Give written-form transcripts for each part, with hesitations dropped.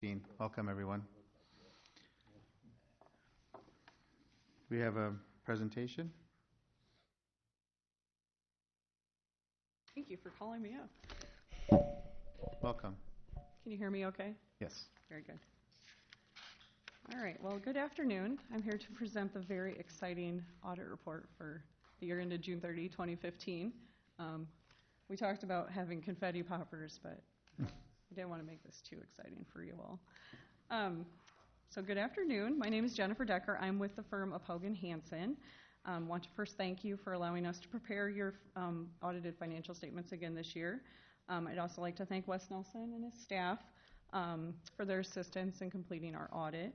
Dean, welcome everyone. We have a presentation. Thank you for calling me up. Welcome. Can you hear me okay? Yes. Very good. All right, well, good afternoon. I'm here to present the very exciting audit report for the year ended June 30, 2015. We talked about having confetti poppers, but I didn't want to make this too exciting for you all. So good afternoon. My name is Jennifer Decker. I'm with the firm of Hogan Hansen. Want to first thank you for allowing us to prepare your audited financial statements again this year. I'd also like to thank Wes Nelson and his staff for their assistance in completing our audit.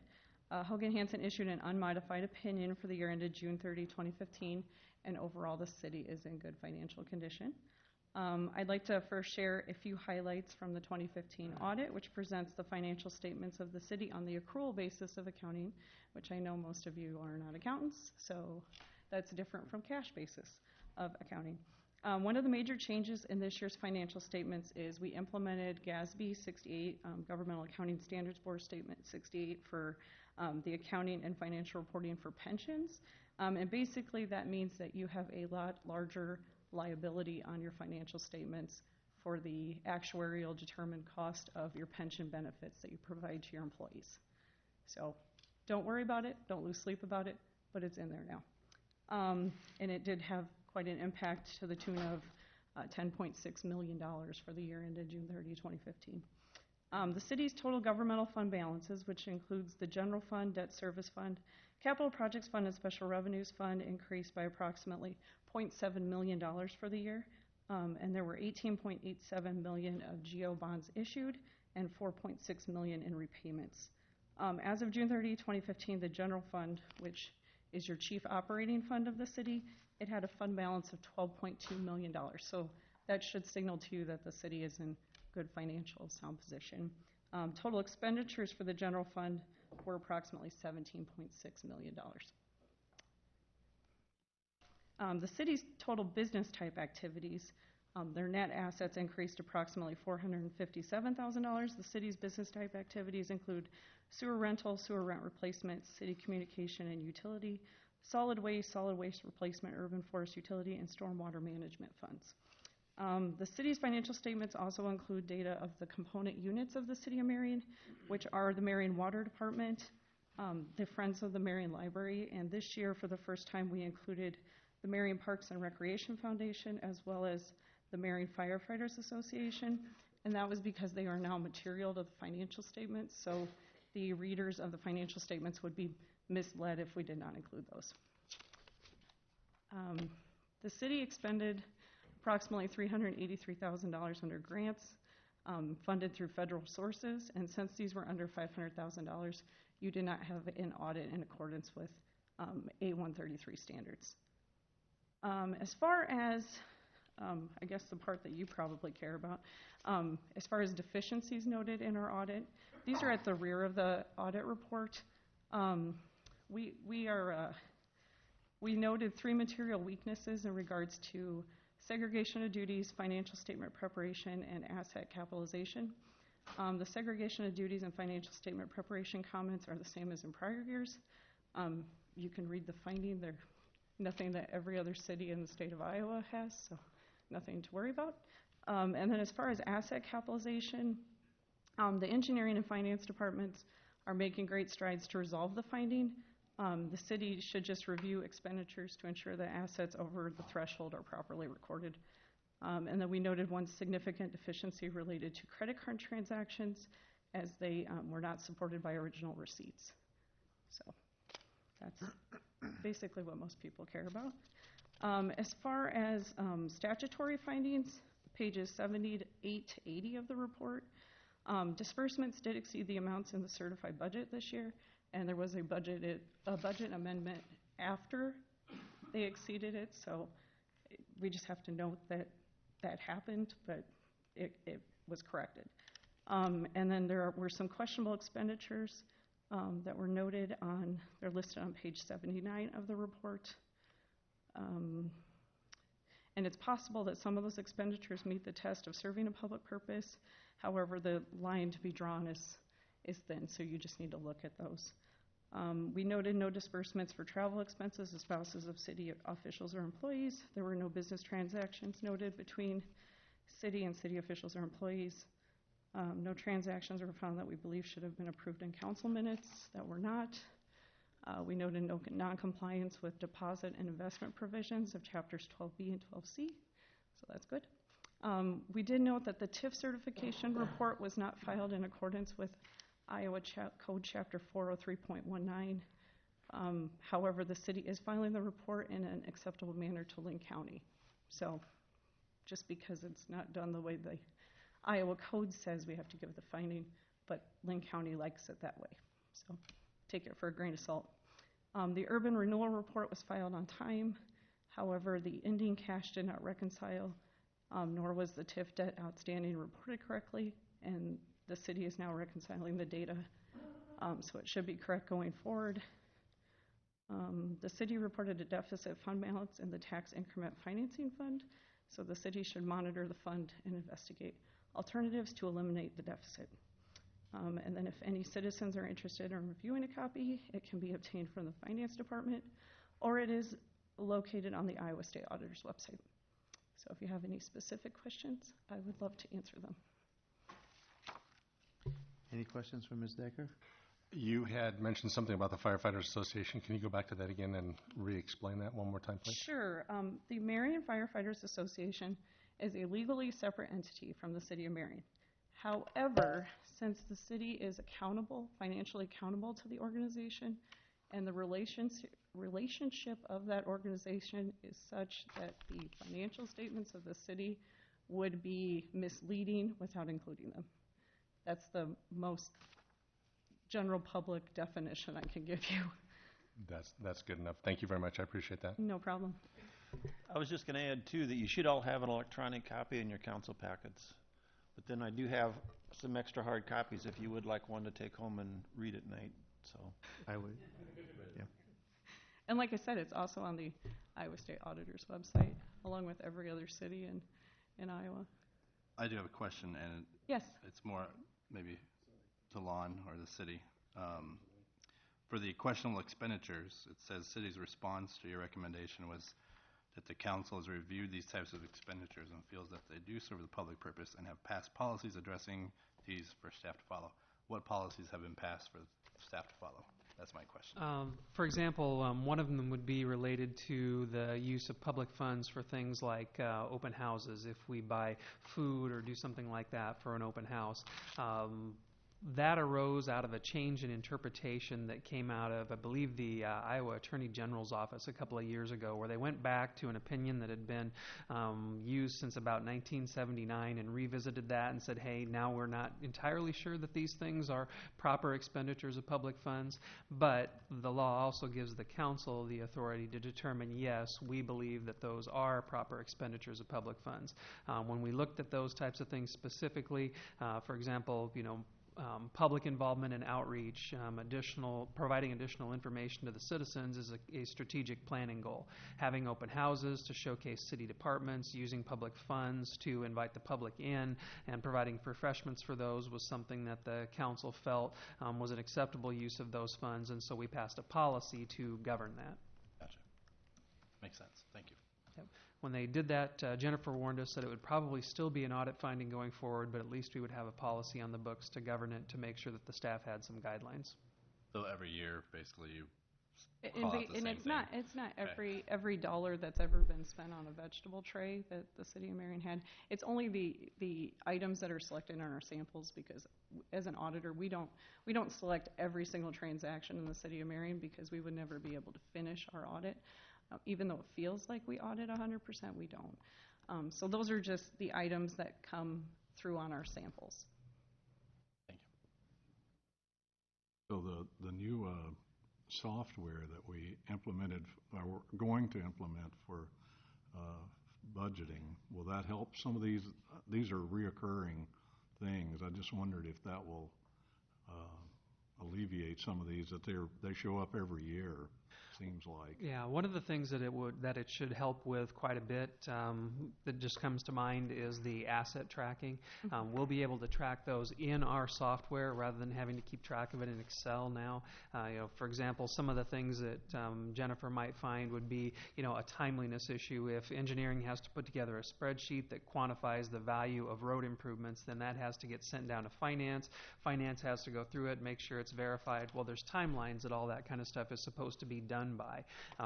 Hogan Hansen issued an unmodified opinion for the year ended June 30, 2015, and overall the city is in good financial condition. I'd like to first share a few highlights from the 2015 audit, which presents the financial statements of the city on the accrual basis of accounting, which I know most of you are not accountants, so that's different from cash basis of accounting. One of the major changes in this year's financial statements is we implemented GASB 68, Governmental Accounting Standards Board Statement 68 for the accounting and financial reporting for pensions. And basically that means that you have a lot larger liability on your financial statements for the actuarial determined cost of your pension benefits that you provide to your employees. So don't worry about it, don't lose sleep about it, but it's in there now. And it did have quite an impact to the tune of $10.6 million for the year ended June 30, 2015. The city's total governmental fund balances, which includes the general fund, debt service fund, capital projects fund, and special revenues fund, increased by approximately $0.7 million for the year. And there were 18.87 million of GO bonds issued and 4.6 million in repayments. As of June 30, 2015, the general fund, which is your chief operating fund of the city, it had a fund balance of $12.2 million. So that should signal to you that the city is in good financial sound position. Total expenditures for the general fund were approximately $17.6 million. The city's total business type activities, their net assets increased approximately $457,000. The city's business type activities include sewer rental, sewer rent replacement, city communication and utility, solid waste replacement, urban forest utility, and stormwater management funds. The city's financial statements also include data of the component units of the City of Marion, which are the Marion Water Department, the Friends of the Marion Library, and this year for the first time we included the Marion Parks and Recreation Foundation as well as the Marion Firefighters Association, and that was because they are now material to the financial statements, so the readers of the financial statements would be misled if we did not include those. The city expended approximately $383,000 under grants funded through federal sources, and since these were under $500,000, you did not have an audit in accordance with A133 standards. As far as, I guess the part that you probably care about, as far as deficiencies noted in our audit, these are at the rear of the audit report. We noted 3 material weaknesses in regards to segregation of duties, financial statement preparation, and asset capitalization. The segregation of duties and financial statement preparation comments are the same as in prior years. You can read the finding. They're nothing that every other city in the state of Iowa has, so nothing to worry about. And then as far as asset capitalization, the engineering and finance departments are making great strides to resolve the finding. The city should just review expenditures to ensure that assets over the threshold are properly recorded. And then we noted one significant deficiency related to credit card transactions as they were not supported by original receipts. So that's basically what most people care about. As far as statutory findings, pages 78 to 80 of the report, disbursements did exceed the amounts in the certified budget this year, and there was a budget amendment after they exceeded it, so we just have to note that that happened, but it was corrected. And then there were some questionable expenditures that were noted on, they're listed on page 79 of the report. And it's possible that some of those expenditures meet the test of serving a public purpose. However, the line to be drawn is thin, so you just need to look at those. We noted no disbursements for travel expenses of spouses of city officials or employees. There were no business transactions noted between city and city officials or employees. No transactions were found that we believe should have been approved in council minutes that were not. We noted no non-compliance with deposit and investment provisions of chapters 12B and 12C, so that's good. We did note that the TIF certification report was not filed in accordance with Iowa Code Chapter 403.19. However, the city is filing the report in an acceptable manner to Linn County. So just because it's not done the way the Iowa Code says, we have to give the finding, but Linn County likes it that way. So take it for a grain of salt. The urban renewal report was filed on time. However, the ending cash did not reconcile, nor was the TIF debt outstanding reported correctly, and the city is now reconciling the data, so it should be correct going forward. The city reported a deficit fund balance in the tax increment financing fund, so the city should monitor the fund and investigate alternatives to eliminate the deficit. And then if any citizens are interested in reviewing a copy, it can be obtained from the finance department, or it is located on the Iowa State Auditor's website. So if you have any specific questions, I would love to answer them. Any questions for Ms. Decker? You had mentioned something about the Firefighters Association. Can you go back to that again and re-explain that one more time, please? Sure. The Marion Firefighters Association is a legally separate entity from the city of Marion. However, since the city is accountable, financially accountable to the organization, and the relationship of that organization is such that the financial statements of the city would be misleading without including them. That's the most general public definition I can give you. That's good enough. Thank you very much. I appreciate that. No problem. I was just going to add, too, that you should all have an electronic copy in your council packets. But then I do have some extra hard copies if you would like one to take home and read at night. So I would. Yeah. And like I said, it's also on the Iowa State Auditor's website, along with every other city in Iowa. I do have a question, and Yes. it's more maybe to Lon or the city. For the questionable expenditures, it says city's response to your recommendation was that the council has reviewed these types of expenditures and feels that they do serve the public purpose and have passed policies addressing these for staff to follow. What policies have been passed for staff to follow? That's my question. For example, one of them would be related to the use of public funds for things like open houses. If we buy food or do something like that for an open house, that arose out of a change in interpretation that came out of, I believe, the Iowa Attorney General's office a couple of years ago, where they went back to an opinion that had been used since about 1979 and revisited that and said, hey, now we're not entirely sure that these things are proper expenditures of public funds, but the law also gives the council the authority to determine, yes, we believe that those are proper expenditures of public funds. When we looked at those types of things specifically, for example, public involvement and outreach, providing additional information to the citizens is a strategic planning goal. Having open houses to showcase city departments, using public funds to invite the public in, and providing refreshments for those was something that the council felt was an acceptable use of those funds, and so we passed a policy to govern that. Gotcha. Makes sense. Thank you. Yep. When they did that, Jennifer warned us that it would probably still be an audit finding going forward, but at least we would have a policy on the books to govern it to make sure that the staff had some guidelines. So every year, basically, you call out the same it's thing. It's not Okay. every dollar that's ever been spent on a vegetable tray that the city of Marion had. It's only the items that are selected in our samples, because as an auditor, we don't select every single transaction in the city of Marion, because we would never be able to finish our audit. Even though it feels like we audit 100%, we don't. So those are just the items that come through on our samples. Thank you. So the new software that we implemented, or we're going to implement for budgeting, will that help some of these? These are reoccurring things. I just wondered if that will alleviate some of these, that they show up every year. seems like. Yeah, one of the things that it should help with quite a bit that just comes to mind is the asset tracking. We'll be able to track those in our software rather than having to keep track of it in Excel now. For example, some of the things that Jennifer might find would be, a timeliness issue. If engineering has to put together a spreadsheet that quantifies the value of road improvements, then that has to get sent down to finance. Finance has to go through it, make sure it's verified. Well, there's timelines that all that kind of stuff is supposed to be done by.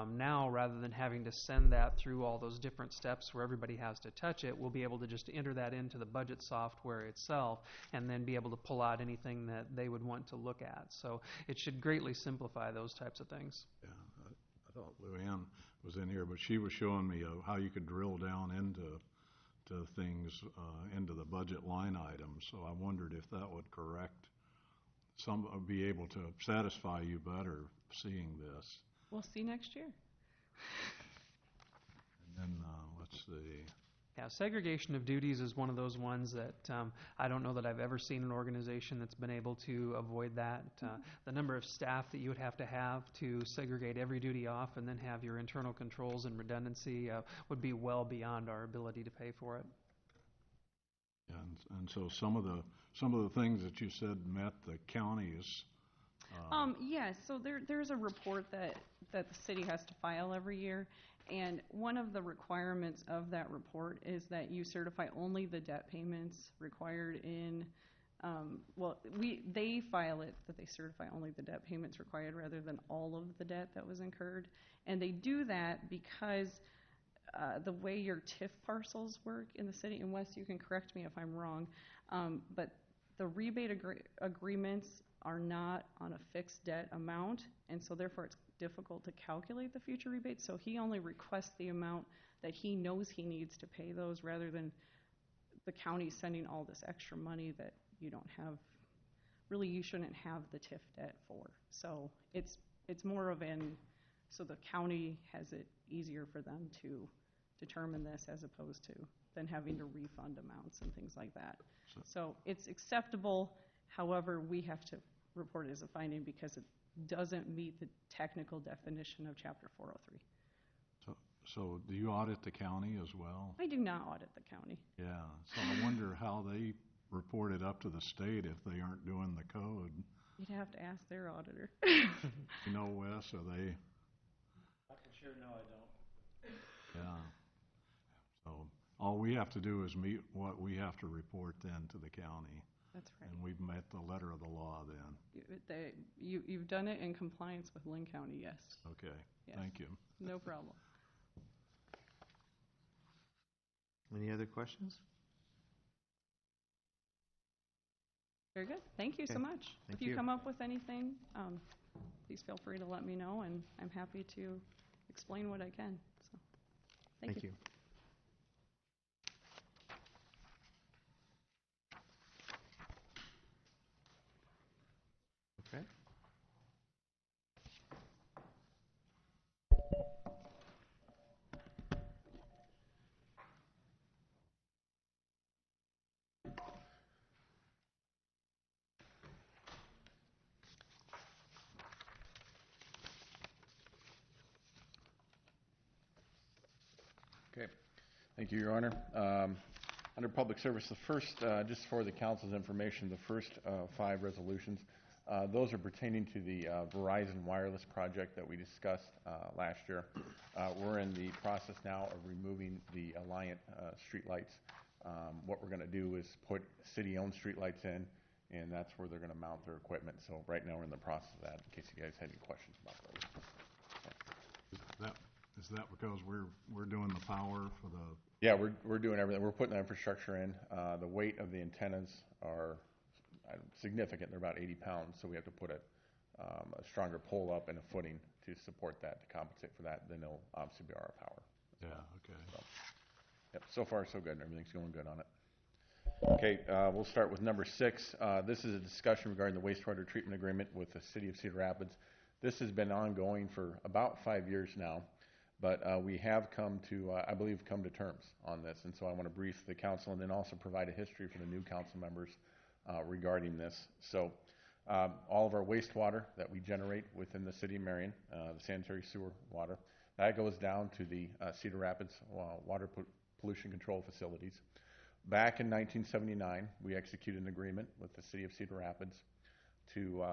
Now, rather than having to send that through all those different steps where everybody has to touch it, we'll be able to just enter that into the budget software itself and then be able to pull out anything that they would want to look at. So it should greatly simplify those types of things. Yeah, I thought Luann was in here, but she was showing me how you could drill down into things, into the budget line items. So I wondered if that would be able to satisfy you better seeing this. We'll see next year. And then, let's see. Yeah, segregation of duties is one of those ones that I don't know that I've ever seen an organization that's been able to avoid that. The number of staff that you would have to segregate every duty off and then have your internal controls and redundancy would be well beyond our ability to pay for it. And so some of the things that you said met the county's. Yes, so there's a report that the city has to file every year, and one of the requirements of that report is that you certify only the debt payments required in, they file it that they certify only the debt payments required rather than all of the debt that was incurred. And they do that because the way your TIF parcels work in the city, and Wes, you can correct me if I'm wrong, but the rebate agreements are not on a fixed debt amount, and so therefore it's difficult to calculate the future rebates. So he only requests the amount that he knows he needs to pay those rather than the county sending all this extra money that you don't have, really you shouldn't have the TIF debt for. So it's more of so the county has it easier for them to determine this as opposed to than having to refund amounts and things like that. So it's acceptable. However, we have to report it as a finding because it doesn't meet the technical definition of Chapter 403. So do you audit the county as well? I do not audit the county. Yeah, so I wonder how they report it up to the state if they aren't doing the code. You'd have to ask their auditor. You know, Wes, are they? I can sure no, I don't. Yeah. So all we have to do is meet what we have to report then to the county. That's right. And we've met the letter of the law then. You've done it in compliance with Lynn County, yes. Okay, Yes. Thank you. No problem. Any other questions? Very good. Thank you so Okay. much. Thank If you you. come up with anything, please feel free to let me know, and I'm happy to explain what I can. So, thank you. Okay. Okay. Thank you, Your Honor. Under Public Service, the first, just for the council's information, the first 5 resolutions, those are pertaining to the Verizon wireless project that we discussed last year. We're in the process now of removing the Alliant streetlights. What we're going to do is put city-owned streetlights in, and that's where they're going to mount their equipment. So right now we're in the process of that, in case you guys had any questions about those. Is that because we're doing the power for the? Yeah, we're doing everything. We're putting the infrastructure in. The weight of the antennas are significant. They're about 80 pounds, so we have to put a stronger pole up and a footing to support that, to compensate for that. Then it'll obviously be our power. Yeah, okay. So, yep, so far so good. Everything's going good on it. Okay, we'll start with number 6. This is a discussion regarding the wastewater treatment agreement with the City of Cedar Rapids. This has been ongoing for about 5 years now. But we have come to terms on this, and so I want to brief the council and then also provide a history for the new council members regarding this. So All of our wastewater that we generate within the city of Marion, the sanitary sewer water, that goes down to the Cedar Rapids water pollution control facilities. Back in 1979, we executed an agreement with the city of Cedar Rapids to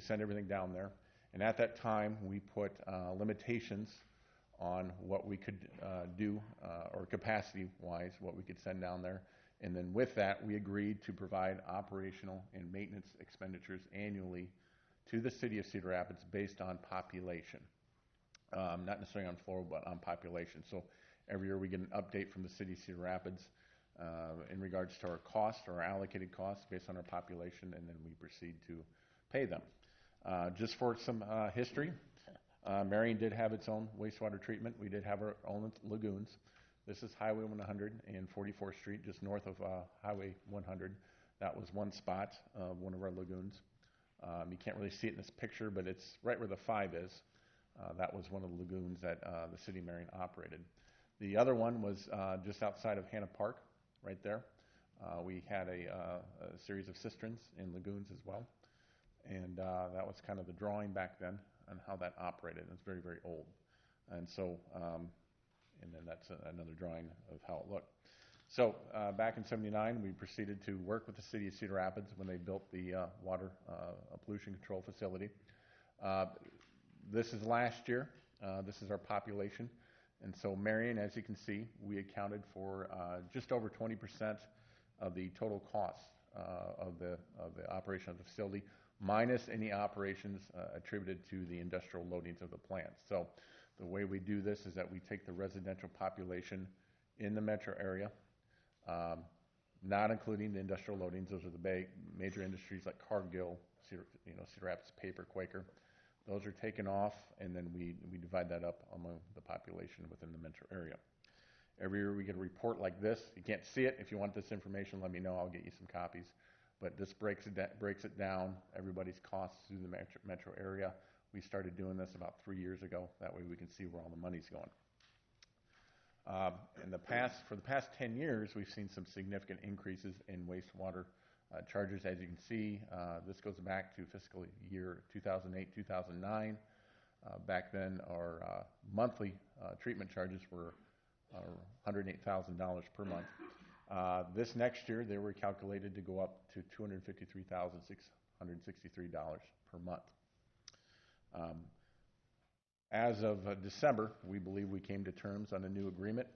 send everything down there. And at that time, we put limitations on what we could do, or capacity-wise, what we could send down there. And then with that, we agreed to provide operational and maintenance expenditures annually to the city of Cedar Rapids based on population. Not necessarily on flow, but on population. So every year we get an update from the city of Cedar Rapids in regards to our costs, or our allocated costs based on our population, and then we proceed to pay them. Just for some history, Marion did have its own wastewater treatment. We did have our own lagoons. This is Highway 100 and 44th Street, just north of Highway 100. That was one spot of one of our lagoons. You can't really see it in this picture, but it's right where the 5 is. That was one of the lagoons that the city of Marion operated. The other one was just outside of Hannah Park, right there. We had a series of cisterns and lagoons as well. And that was kind of the drawing back then on how that operated. It's very, very old. And so, and then that's another drawing of how it looked. So back in '79, we proceeded to work with the city of Cedar Rapids when they built the water pollution control facility. This is last year. This is our population. And so Marion, as you can see, we accounted for just over 20% of the total cost of the operation of the facility, minus any operations attributed to the industrial loadings of the plant. So the way we do this is that we take the residential population in the metro area, not including the industrial loadings. Those are the major industries like Cargill, Cedar Rapids Paper, Quaker. Those are taken off, and then we divide that up among the population within the metro area. Every year we get a report like this. You can't see it. If you want this information, let me know. I'll get you some copies. But this breaks it down, everybody's costs through the metro area. We started doing this about 3 years ago. That way we can see where all the money's going. For the past 10 years, we've seen some significant increases in wastewater charges. As you can see, this goes back to fiscal year 2008, 2009. Back then, our monthly treatment charges were $108,000 per month. This next year, they were calculated to go up to $253,663 per month. As of December, we believe we came to terms on a new agreement,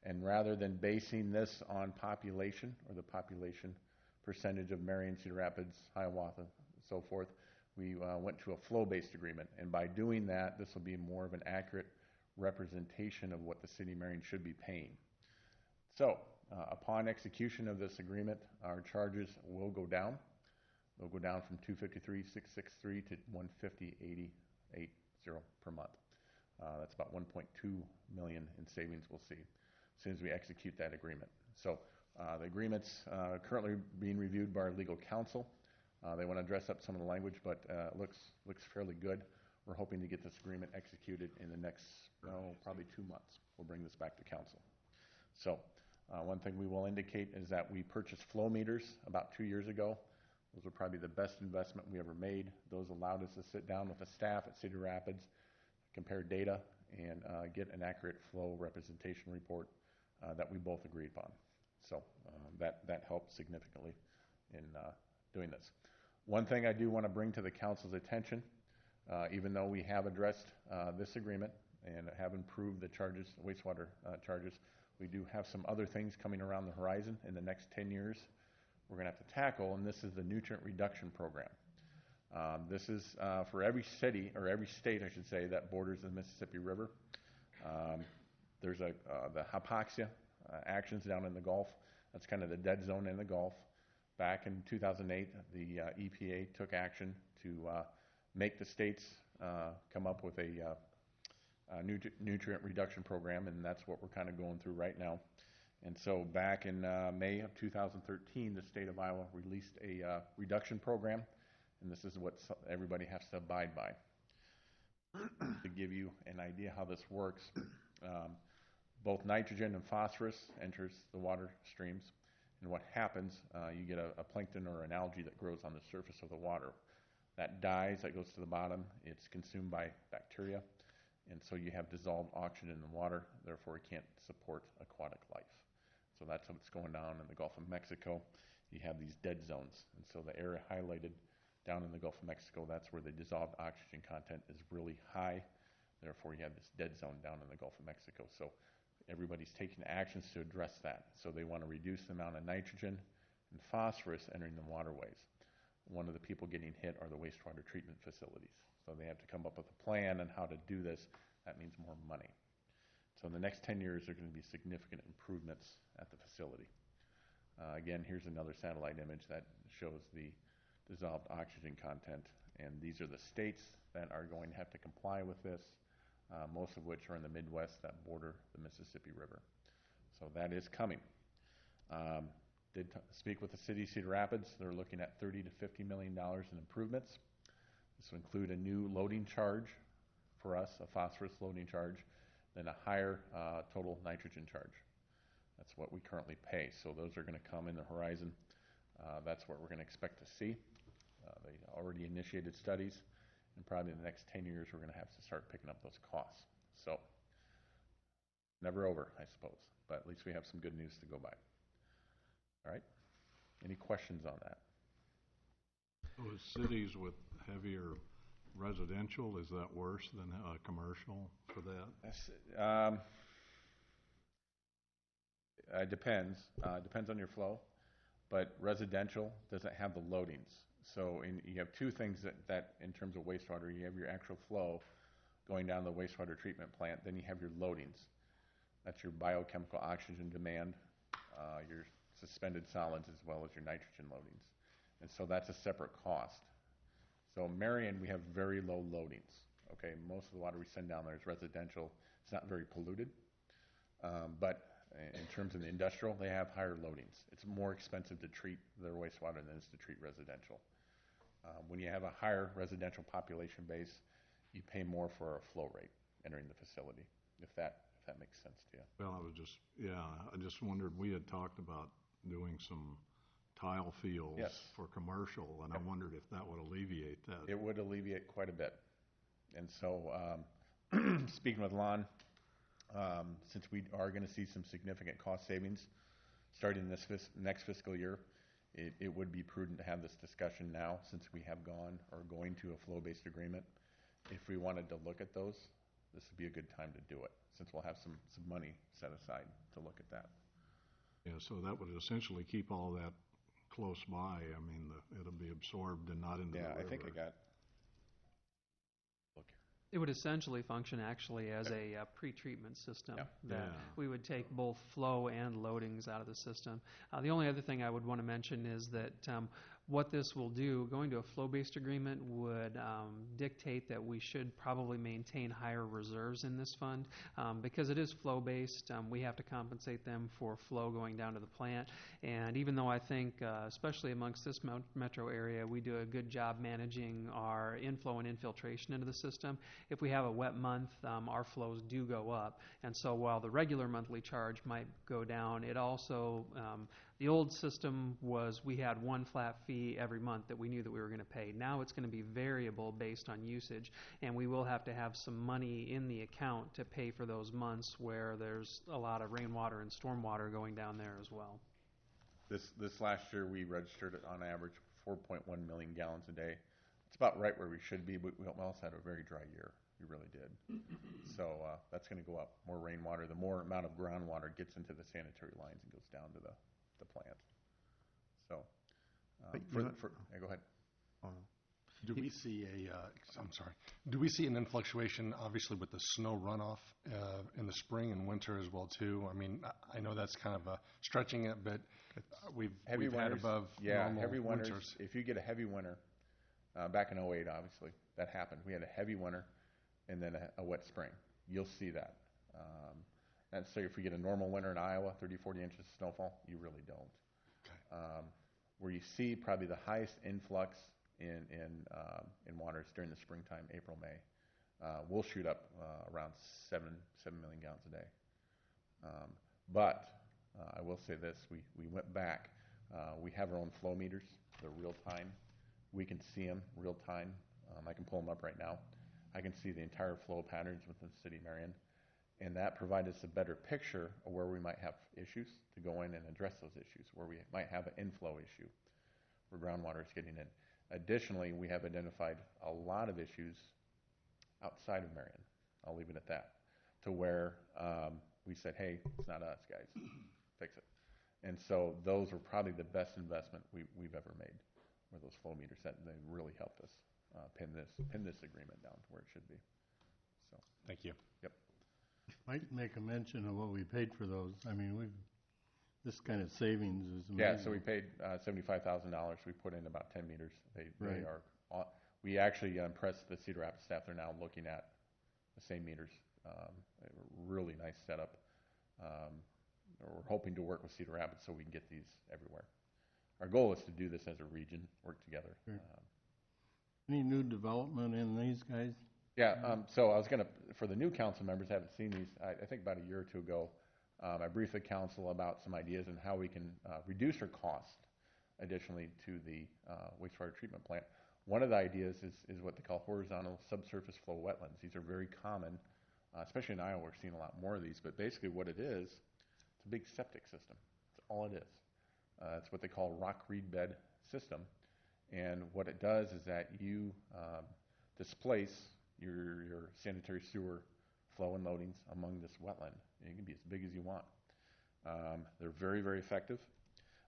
and rather than basing this on population, or the population percentage of Marion, Cedar Rapids, Hiawatha, and so forth, we went to a flow-based agreement. And by doing that, this will be more of an accurate representation of what the city of Marion should be paying. So, upon execution of this agreement, our charges will go down. They'll go down from $253,663 to $150,880 per month. That's about $1.2 million in savings we'll see as soon as we execute that agreement. So the agreement's currently being reviewed by our legal counsel. They want to dress up some of the language, but it looks fairly good. We're hoping to get this agreement executed in the next, probably 2 months. We'll bring this back to council. So one thing we will indicate is that we purchased flow meters about 2 years ago. Those were probably the best investment we ever made. Those allowed us to sit down with the staff at Cedar Rapids, compare data, and get an accurate flow representation report that we both agreed upon. So that helped significantly in doing this. One thing I do want to bring to the council's attention, even though we have addressed this agreement and have improved the charges, wastewater charges, we do have some other things coming around the horizon in the next 10 years we're going to have to tackle, and this is the nutrient reduction program. This is for every city, or every state, I should say, that borders the Mississippi River. There's the hypoxia actions down in the Gulf. That's kind of the dead zone in the Gulf. Back in 2008, the EPA took action to make the states come up with a nutrient reduction program, and that's what we're kind of going through right now. And so back in May of 2013, the state of Iowa released a reduction program, and this is what everybody has to abide by. To give you an idea how this works, both nitrogen and phosphorus enters the water streams, and what happens, you get a plankton or an algae that grows on the surface of the water. That dies, that goes to the bottom, it's consumed by bacteria, and so you have dissolved oxygen in the water, therefore it can't support aquatic life. So that's what's going down in the Gulf of Mexico. You have these dead zones, and so the area highlighted down in the Gulf of Mexico, that's where the dissolved oxygen content is really high. Therefore, you have this dead zone down in the Gulf of Mexico. So everybody's taking actions to address that. So they want to reduce the amount of nitrogen and phosphorus entering the waterways. One of the people getting hit are the wastewater treatment facilities. So they have to come up with a plan on how to do this. That means more money. So in the next 10 years, there are going to be significant improvements at the facility. Again, here's another satellite image that shows the dissolved oxygen content. And these are the states that are going to have to comply with this, most of which are in the Midwest that border the Mississippi River. So that is coming. Did speak with the city of Cedar Rapids. They're looking at $30 to $50 million in improvements. This will include a new loading charge for us, a phosphorus loading charge, then a higher total nitrogen charge. That's what we currently pay. So those are going to come in the horizon. That's what we're going to expect to see. They already initiated studies, and probably in the next 10 years, we're going to have to start picking up those costs. So never over, I suppose, but at least we have some good news to go by. All right. Any questions on that? Those cities with heavier residential, is that worse than commercial for that? It depends. Depends on your flow. But residential doesn't have the loadings. So you have two things that in terms of wastewater, you have your actual flow going down the wastewater treatment plant. Then you have your loadings. That's your biochemical oxygen demand, your suspended solids, as well as your nitrogen loadings. And so that's a separate cost. So Marion, we have very low loadings. Okay, most of the water we send down there is residential. It's not very polluted. But in terms of the industrial, they have higher loadings. It's more expensive to treat their wastewater than it is to treat residential. When you have a higher residential population base, you pay more for a flow rate entering the facility, if that makes sense to you. Well, I just wondered, we had talked about doing some tile fields Yes. for commercial, and Yep. I wondered if that would alleviate that. It would alleviate quite a bit. And so, speaking with Lon, since we are going to see some significant cost savings starting this next fiscal year, it would be prudent to have this discussion now, since we have gone or going to a flow-based agreement. If we wanted to look at those, this would be a good time to do it, since we'll have some money set aside to look at that. Yeah, so that would essentially keep all that close by. I mean, it'll be absorbed and not into the river. Yeah, I think I got. Look. It would essentially function actually as a pre-treatment system that we would take both flow and loadings out of the system. The only other thing I would want to mention is that what this will do, going to a flow-based agreement would dictate that we should probably maintain higher reserves in this fund. Because it is flow-based, we have to compensate them for flow going down to the plant. And even though I think, especially amongst this metro area, we do a good job managing our inflow and infiltration into the system, if we have a wet month, our flows do go up. And so while the regular monthly charge might go down, it also, the old system was we had one flat fee every month that we knew that we were going to pay. Now it's going to be variable based on usage, and we will have to have some money in the account to pay for those months where there's a lot of rainwater and stormwater going down there as well. This last year, we registered on average 4.1 million gallons a day. It's about right where we should be, but we also had a very dry year. We really did. So that's going to go up. More rainwater, the more amount of groundwater gets into the sanitary lines and goes down to the plant. So, go ahead. Do we see do we see an influctuation, obviously, with the snow runoff in the spring and winter as well, too? I mean, I know that's kind of stretching it, but we've had above normal heavy winters. winters. If you get a heavy winter, back in 2008, obviously, that happened. We had a heavy winter and then a wet spring. You'll see that. And so if we get a normal winter in Iowa, 30, 40 inches of snowfall, you really don't. Okay. Where you see probably the highest influx in waters during the springtime, April, May, we'll shoot up around 7 million gallons a day. But I will say this: we went back. We have our own flow meters. They're real time. We can see them real time. I can pull them up right now. I can see the entire flow patterns within the city of Marion. And that provides us a better picture of where we might have issues to go in and address those issues, where we might have an inflow issue, where groundwater is getting in. Additionally, we have identified a lot of issues outside of Marion. I'll leave it at that, to where we said, hey, it's not us, guys. Fix it. And so those were probably the best investment we've ever made, were those flow meters. They really helped us pin this agreement down to where it should be. So, Thank you. yep. Might make a mention of what we paid for those. I mean, this kind of savings is amazing. Yeah, so we paid $75,000. We put in about 10 meters. They Right. are. We actually impressed the Cedar Rapids staff. They're now looking at the same meters. Really nice setup. We're hoping to work with Cedar Rapids so we can get these everywhere. Our goal is to do this as a region, work together. Sure. Any new development in these guys? Yeah, so I was going to, for the new council members who haven't seen these, I think about a year or two ago, I briefed the council about some ideas on how we can reduce our cost additionally to the wastewater treatment plant. One of the ideas is what they call horizontal subsurface flow wetlands. These are very common, especially in Iowa. We're seeing a lot more of these, but basically what it is, it's a big septic system. That's all it is. It's what they call rock reed bed system. And what it does is that you displace your sanitary sewer flow and loadings among this wetland. It can be as big as you want. They're very, very effective.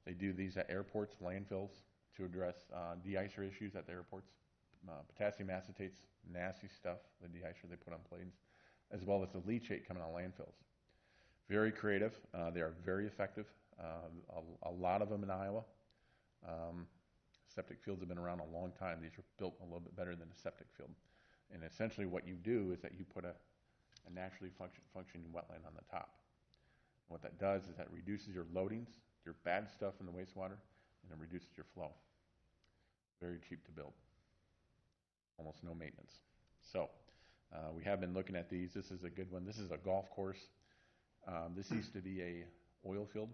They do these at airports, landfills, to address de-icer issues at the airports. Potassium acetate's nasty stuff, the de-icer they put on planes, as well as the leachate coming out of landfills. Very creative. They are very effective. A lot of them in Iowa. Septic fields have been around a long time. These are built a little bit better than a septic field. And essentially what you do is that you put a naturally functioning wetland on the top. And what that does is that reduces your loadings, your bad stuff in the wastewater, and it reduces your flow. Very cheap to build. Almost no maintenance. So we have been looking at these. This is a good one. This is a golf course. This used to be a oil field.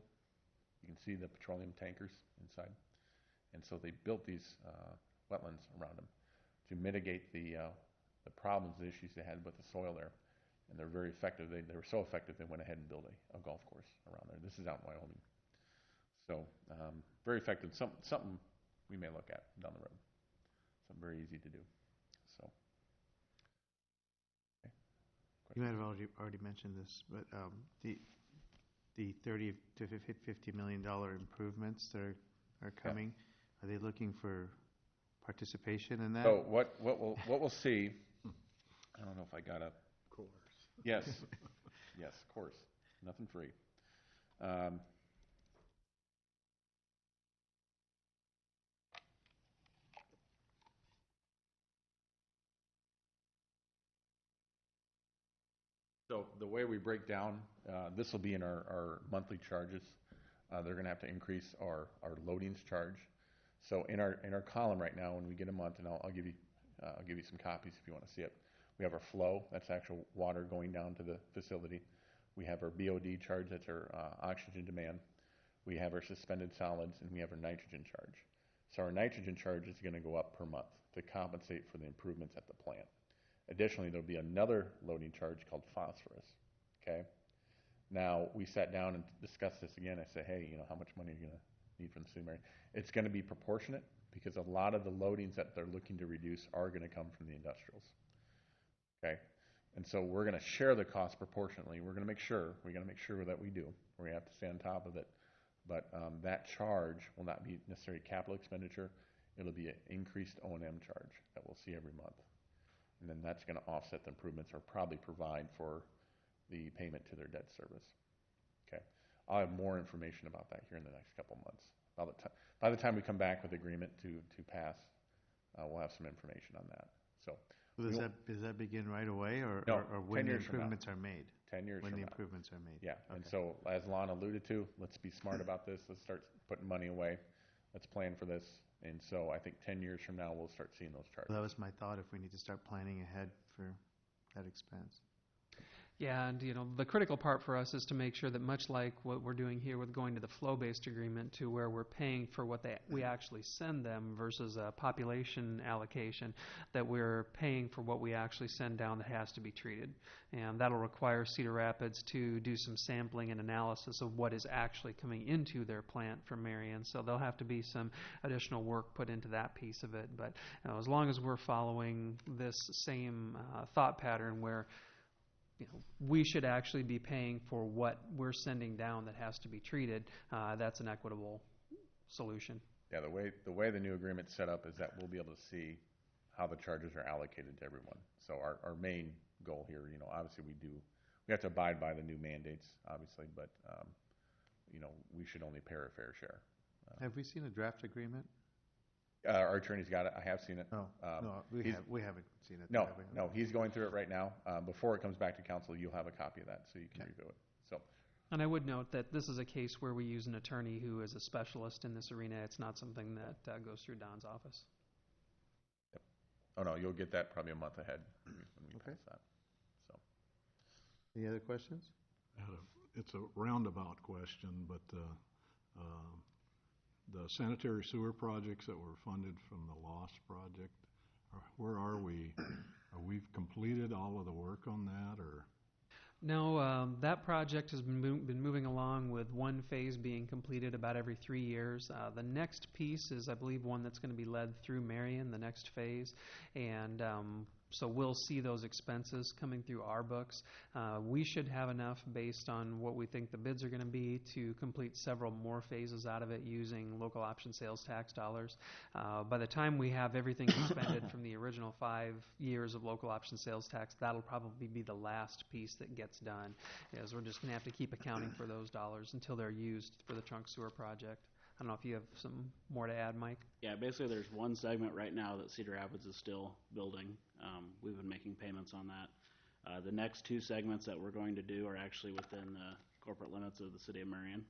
You can see the petroleum tankers inside. And so they built these wetlands around them to mitigate the problems, the issues they had with the soil there. And they're very effective. They were so effective they went ahead and built a golf course around there. This is out in Wyoming. So very effective. Something we may look at down the road. Something very easy to do. So. Okay. You might have already mentioned this, but the $30 to $50 million improvements that are coming, are they looking for participation in that? So what we'll see, I don't know if I got a... Of course. Yes. Yes, of course. Nothing free. So the way we break down, this will be in our monthly charges. They're going to have to increase our loadings charge. So in our column right now, when we get a month, and I'll give you some copies if you want to see it. We have our flow, that's actual water going down to the facility. We have our BOD charge, that's our oxygen demand. We have our suspended solids, and we have our nitrogen charge. So our nitrogen charge is going to go up per month to compensate for the improvements at the plant. Additionally, there'll be another loading charge called phosphorus. Okay. Now we sat down and discussed this again. I said, hey, how much money are you going to need from the city of Marion? It's going to be proportionate because a lot of the loadings that they're looking to reduce are going to come from the industrials. Okay. And so we're going to share the cost proportionately. We're going to make sure that we do. We're going to have to stay on top of it. But that charge will not be necessarily capital expenditure. It'll be an increased O&M charge that we'll see every month. And then that's going to offset the improvements or probably provide for the payment to their debt service. Okay. I'll have more information about that here in the next couple of months. By the time we come back with agreement to pass, we'll have some information on that. So Does that begin right away or when 10 the years from now. improvements are made? 10 years When from the now. improvements are made. Yeah, Okay. and so as Lon alluded to, let's be smart about this. Let's start putting money away. Let's plan for this. And so I think 10 years from now, we'll start seeing those charges. That was my thought, if we need to start planning ahead for that expense. Yeah, and the critical part for us is to make sure that much like what we're doing here with going to the flow-based agreement to where we're paying for what we actually send them versus a population allocation, that we're paying for what we actually send down that has to be treated. And that'll require Cedar Rapids to do some sampling and analysis of what is actually coming into their plant from Marion. So there'll have to be some additional work put into that piece of it. But as long as we're following this same thought pattern where we should actually be paying for what we're sending down that has to be treated, that's an equitable solution. Yeah, the way the new agreement's set up is that we'll be able to see how the charges are allocated to everyone. So our main goal here, obviously we have to abide by the new mandates, obviously, but we should only pay our fair share. Have we seen a draft agreement? Our attorney's got it. I have seen it. No, we haven't seen it. No, have we? no, he's going through it right now. Before it comes back to council, you'll have a copy of that, so you can review it. So, And I would note that this is a case where we use an attorney who is a specialist in this arena. It's not something that goes through Don's office. yep. Oh no, you'll get that probably a month ahead when we Okay. pass that. So, Any other questions? It's a roundabout question, but the sanitary sewer projects that were funded from the LOSS project, where are we? We've completed all of the work on that, or? No, that project has been moving along with one phase being completed about every 3 years. The next piece is, I believe, one that's going to be led through Marion, the next phase, and so we'll see those expenses coming through our books. We should have enough based on what we think the bids are going to be to complete several more phases out of it using local option sales tax dollars. By the time we have everything expended from the original 5 years of local option sales tax, that'll probably be the last piece that gets done, as we're just going to have to keep accounting for those dollars until they're used for the trunk sewer project. I don't know if you have some more to add, Mike? Yeah, basically there's one segment right now that Cedar Rapids is still building. We've been making payments on that. The next 2 segments that we're going to do are actually within the corporate limits of the city of Marion.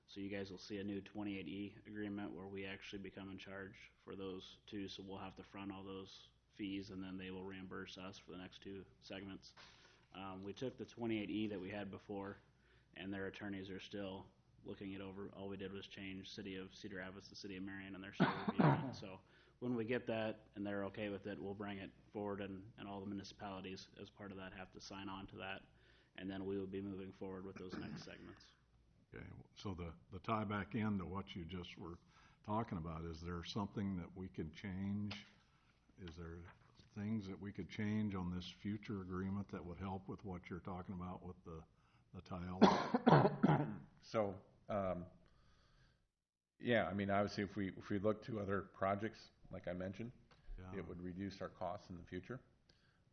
So you guys will see a new 28E agreement where we actually become in charge for those 2. So we'll have to front all those fees and then they will reimburse us for the next 2 segments. We took the 28E that we had before and their attorneys are still looking it over. All we did was change City of Cedar Rapids to City of Marion, and they're still reviewing it. So when we get that and they're okay with it, we'll bring it forward, and all the municipalities as part of that have to sign on to that, and then we will be moving forward with those next segments. Okay, so the tie back into what you just were talking about, is there something that we could change? Is there things that we could change on this future agreement that would help with what you're talking about with the tile? So, yeah, I mean, obviously, if we look to other projects, like I mentioned, Yeah. it would reduce our costs in the future.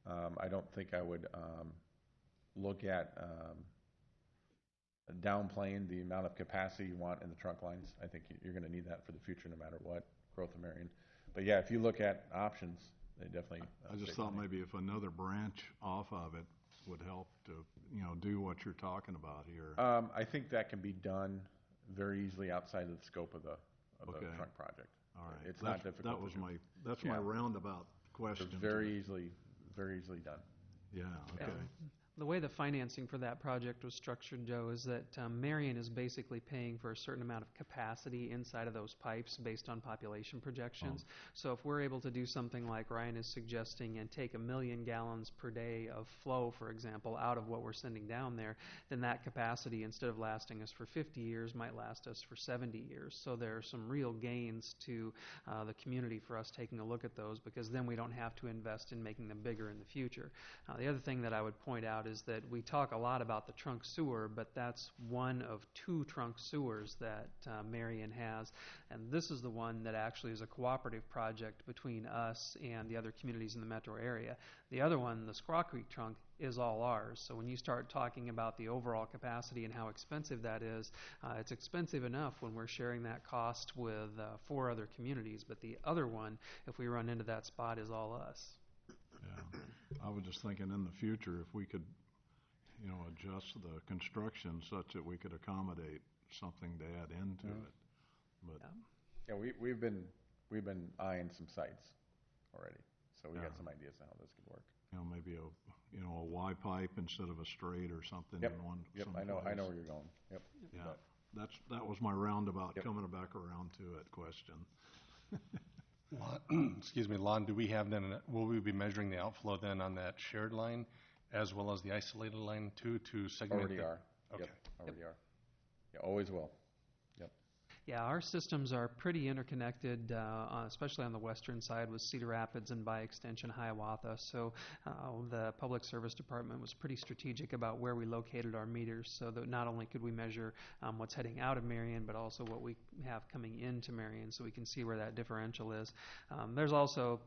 I don't think I would look at downplaying the amount of capacity you want in the trunk lines. I think you're going to need that for the future, no matter what, growth of Marion. But yeah, if you look at options, they definitely. I just thought maybe if another branch off of it would help to, do what you're talking about here. I think that can be done very easily outside of the scope of the Okay. trunk project. All right. It's not difficult. That was that's Yeah. my roundabout question. It's very easily done. Yeah, okay. The way the financing for that project was structured, Joe, is that Marion is basically paying for a certain amount of capacity inside of those pipes based on population projections. So if we're able to do something like Ryan is suggesting and take 1 million gallons per day of flow, for example, out of what we're sending down there, then that capacity, instead of lasting us for 50 years, might last us for 70 years. So there are some real gains to the community for us taking a look at those, because then we don't have to invest in making them bigger in the future. The other thing that I would point out is that we talk a lot about the trunk sewer, but that's one of 2 trunk sewers that Marion has, and this is the one that actually is a cooperative project between us and the other communities in the metro area. The other one, the Squaw Creek trunk, is all ours. So when you start talking about the overall capacity and how expensive that is, it's expensive enough when we're sharing that cost with 4 other communities, but the other one, if we run into that spot, is all us. Yeah. I was just thinking in the future, if we could, adjust the construction such that we could accommodate something to add into it. But Yeah, we've been eyeing some sites already. So we got some ideas on how this could work. Maybe a Y pipe instead of a straight or something Yep. in one. Yep, I know where you're going. Yep. Yeah, that was my roundabout coming back around to it question. Excuse me, Lon, do we have then, will we be measuring the outflow then on that shared line as well as the isolated line too, to segment? Already are. Okay. Yep, already are. Yeah, always will. Yep. Yeah, our systems are pretty interconnected, especially on the western side with Cedar Rapids and by extension Hiawatha. So the Public Service Department was pretty strategic about where we located our meters so that not only could we measure what's heading out of Marion, but also what we have coming into Marion so we can see where that differential is. There's also,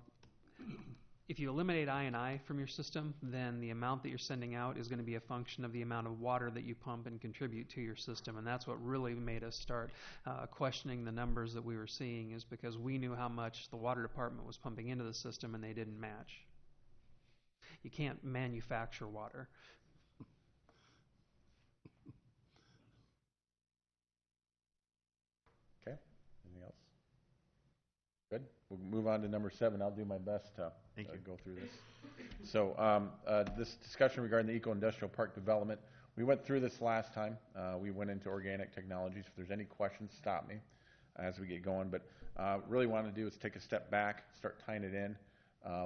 if you eliminate I&I from your system, then the amount that you're sending out is going to be a function of the amount of water that you pump and contribute to your system. And that's what really made us start questioning the numbers that we were seeing, is because we knew how much the water department was pumping into the system and they didn't match. You can't manufacture water. Okay, anything else? Good. We'll move on to number 7. I'll do my best to go through this. So this discussion regarding the eco-industrial park development, we went through this last time. We went into organic technologies. If there's any questions, stop me as we get going. But really want to do is take a step back, start tying it in,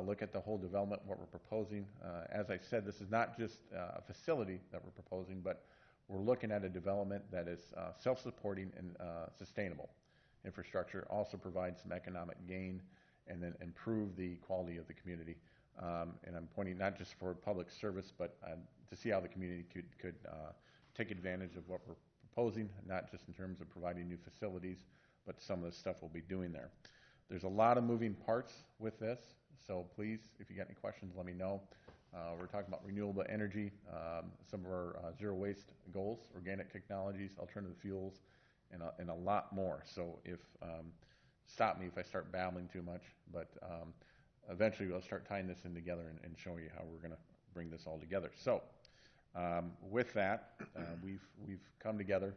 look at the whole development, what we're proposing. As I said, this is not just a facility that we're proposing, but we're looking at a development that is self-supporting and sustainable. Infrastructure also provides some economic gain and then improve the quality of the community. And I'm pointing not just for public service, but to see how the community could take advantage of what we're proposing, not just in terms of providing new facilities, but some of the stuff we'll be doing there. There's a lot of moving parts with this, so please, if you got any questions, let me know. We're talking about renewable energy, some of our zero waste goals, organic technologies, alternative fuels, and a lot more. So if stop me if I start babbling too much, but eventually we'll start tying this in together and showing you how we're going to bring this all together. So with that, we've come together,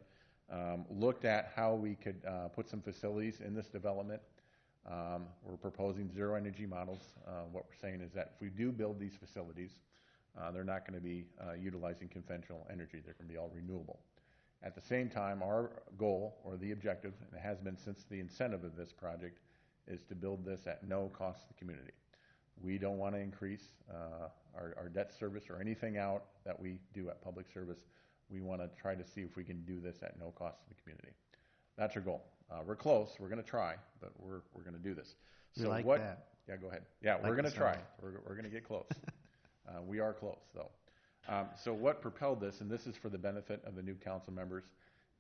looked at how we could put some facilities in this development. We're proposing zero energy models. What we're saying is that if we do build these facilities, they're not going to be utilizing conventional energy. They're going to be all renewable. At the same time, our goal, or the objective, and it has been since the incentive of this project, is to build this at no cost to the community. We don't want to increase our debt service or anything out that we do at public service. We want to try to see if we can do this at no cost to the community. That's our goal. We're close. We're going to try, but we're going to do this. So like that. Yeah, go ahead. Yeah, we're Like going to try. We're going to get close. We are close, though. So what propelled this, and this is for the benefit of the new council members,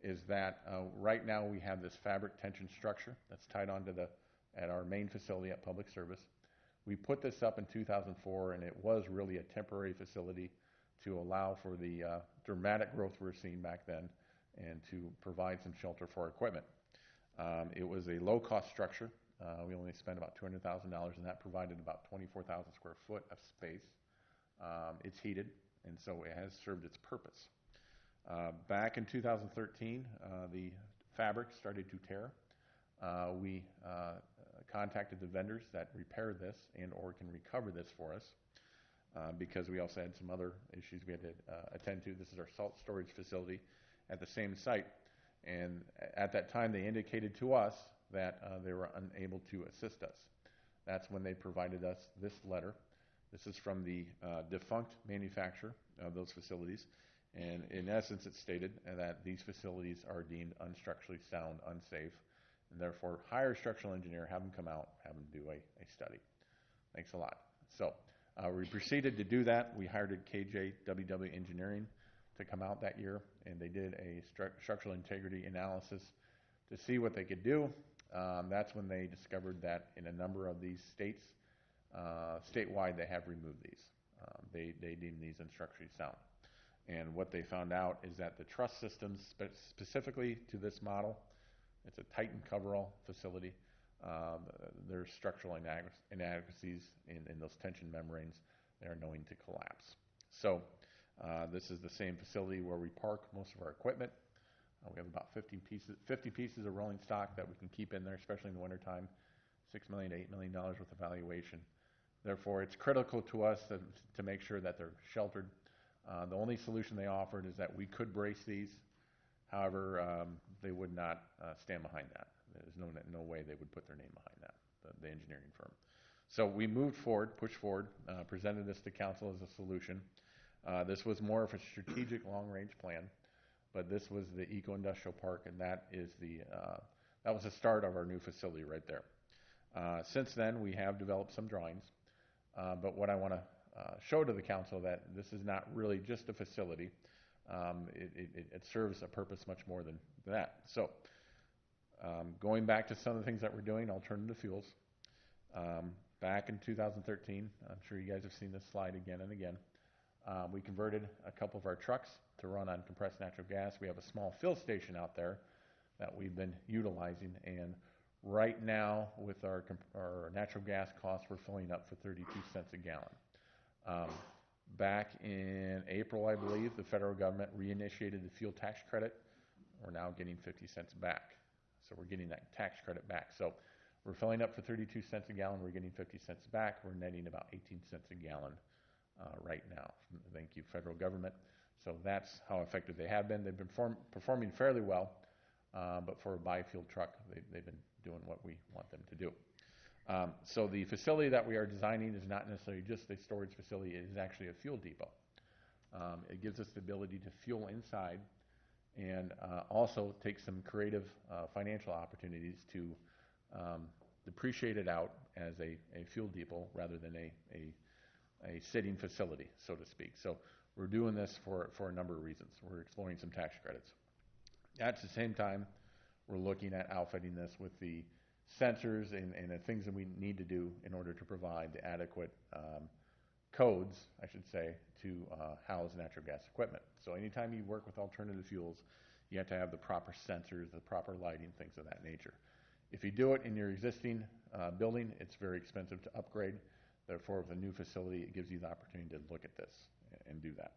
is that right now we have this fabric tension structure that's tied onto at our main facility at Public Service. We put this up in 2004, and it was really a temporary facility to allow for the dramatic growth we were seeing back then and to provide some shelter for our equipment. It was a low-cost structure. We only spent about $200,000, and that provided about 24,000 square foot of space. It's heated, and so it has served its purpose. Back in 2013, the fabric started to tear. We contacted the vendors that repaired this and or can recover this for us because we also had some other issues we had to attend to. This is our salt storage facility at the same site. And at that time, they indicated to us that they were unable to assist us. That's when they provided us this letter. This is from the defunct manufacturer of those facilities. And in essence, it stated that these facilities are deemed unstructurally sound, unsafe, and therefore hire a structural engineer, have them come out, have them do a study. Thanks a lot. So we proceeded to do that. We hired KJWW Engineering to come out that year, and they did a structural integrity analysis to see what they could do. That's when they discovered that in a number of these states, statewide, they have removed these. They deem these unstructurally sound. And what they found out is that the truss systems, specifically to this model, it's a Titan coverall facility. There's structural inadequacies in those tension membranes. They are known to collapse. So this is the same facility where we park most of our equipment. We have about 50 pieces of rolling stock that we can keep in there, especially in the wintertime. $6 million to $8 million worth of valuation. Therefore, it's critical to us to make sure that they're sheltered. The only solution they offered is that we could brace these. However, they would not stand behind that. There's no way they would put their name behind that, the engineering firm. So we moved forward, pushed forward, presented this to council as a solution. This was more of a strategic long-range plan, but this was the eco-industrial park, and that was the start of our new facility right there. Since then, we have developed some drawings, but what I want to show to the council that this is not really just a facility. It serves a purpose much more than that. So going back to some of the things that we're doing, alternative fuels. Back in 2013, I'm sure you guys have seen this slide again and again, we converted a couple of our trucks to run on compressed natural gas. We have a small fill station out there that we've been utilizing, and right now with our natural gas costs, we're filling up for 32 cents a gallon. Back in April, I believe, the federal government reinitiated the fuel tax credit. We're now getting 50 cents back. So we're getting that tax credit back. So we're filling up for 32 cents a gallon. We're getting 50 cents back. We're netting about 18 cents a gallon right now. Thank you, federal government. So that's how effective they have been. They've been performing fairly well, but for a biofuel truck, they've been doing what we want them to do. So the facility that we are designing is not necessarily just a storage facility. It is actually a fuel depot. It gives us the ability to fuel inside and also take some creative financial opportunities to depreciate it out as a fuel depot rather than a sitting facility, so to speak. So we're doing this for a number of reasons. We're exploring some tax credits. At the same time, we're looking at outfitting this with the sensors and the things that we need to do in order to provide the adequate codes, I should say, to house natural gas equipment. So anytime you work with alternative fuels, you have to have the proper sensors, the proper lighting, things of that nature. If you do it in your existing building, it's very expensive to upgrade. Therefore, with a new facility, it gives you the opportunity to look at this and do that.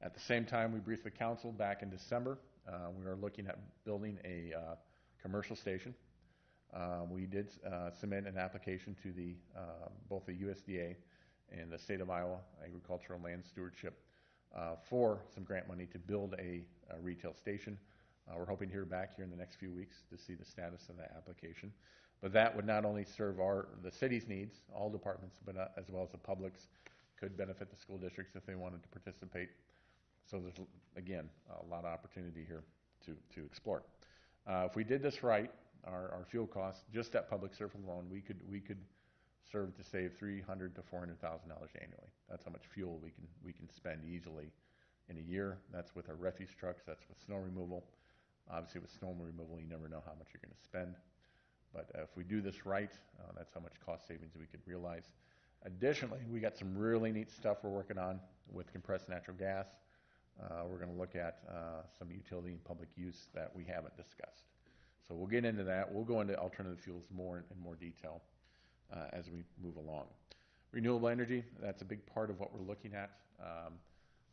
At the same time, we briefed the council back in December. We are looking at building a commercial station. We did submit an application to both the USDA and the State of Iowa Agricultural Land Stewardship for some grant money to build a retail station. We're hoping to hear back here in the next few weeks to see the status of that application. But that would not only serve the city's needs, all departments, but as well as the public's, could benefit the school districts if they wanted to participate. So there's, again, a lot of opportunity here to explore. If we did this right, our fuel costs, just at public service alone, we could serve to save $300,000 to $400,000 annually. That's how much fuel we can spend easily in a year. That's with our refuse trucks. That's with snow removal. Obviously, with snow removal, you never know how much you're going to spend. But if we do this right, that's how much cost savings we could realize. Additionally, we got some really neat stuff we're working on with compressed natural gas. We're going to look at some utility and public use that we haven't discussed. So we'll get into that. We'll go into alternative fuels in more detail as we move along. Renewable energy, that's a big part of what we're looking at.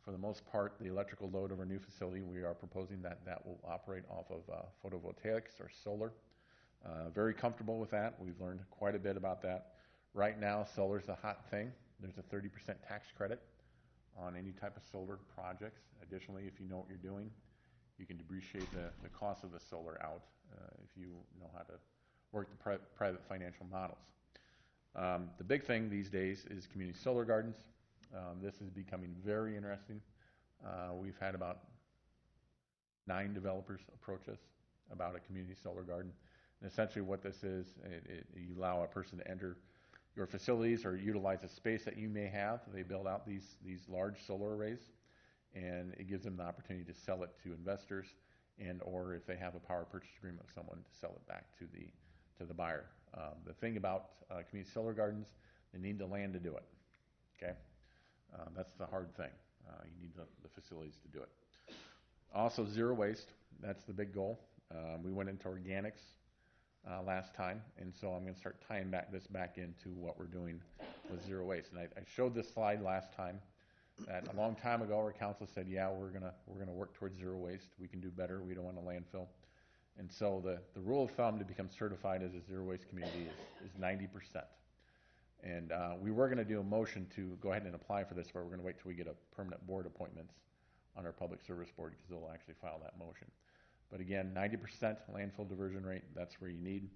For the most part, the electrical load of our new facility, we are proposing that will operate off of photovoltaics or solar. Very comfortable with that. We've learned quite a bit about that. Right now, solar is a hot thing. There's a 30% tax credit on any type of solar projects. Additionally, if you know what you're doing, you can depreciate the cost of the solar out if you know how to work the private financial models. The big thing these days is community solar gardens. This is becoming very interesting. We've had about 9 developers approach us about a community solar garden. And essentially what this is, you allow a person to enter your facilities or utilize a space that you may have. They build out these large solar arrays, and it gives them the opportunity to sell it to investors, and or if they have a power purchase agreement with someone, to sell it back to the buyer. The thing about community solar gardens, they need the land to do it. Okay, that's the hard thing. You need the facilities to do it. Also, zero waste. That's the big goal. We went into organics last time, and so I'm going to start tying this back into what we're doing with zero waste. And I showed this slide last time. That a long time ago, our council said, "Yeah, we're gonna work towards zero waste. We can do better. We don't want a landfill." And so the rule of thumb to become certified as a zero waste community is 90%. And we were going to do a motion to go ahead and apply for this, but we're going to wait till we get a permanent board appointments on our public service board because they'll actually file that motion. But again, 90% landfill diversion rate, that's where you need.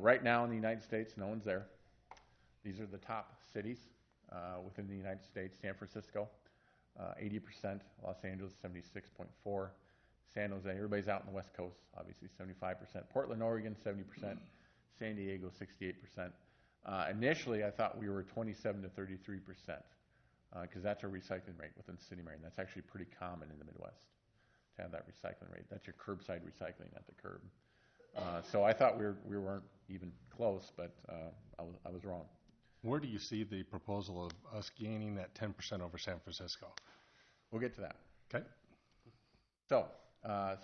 Right now in the United States, no one's there. These are the top cities within the United States. San Francisco, 80%. Los Angeles, 76.4%. San Jose, everybody's out in the West Coast, obviously 75%. Portland, Oregon, 70%. San Diego, 68%. Initially, I thought we were 27 to 33%, because that's our recycling rate within the city of Marion. That's actually pretty common in the Midwest to have that recycling rate. That's your curbside recycling at the curb. So I thought we weren't even close, but I was wrong. Where do you see the proposal of us gaining that 10% over San Francisco? We'll get to that. Okay. So,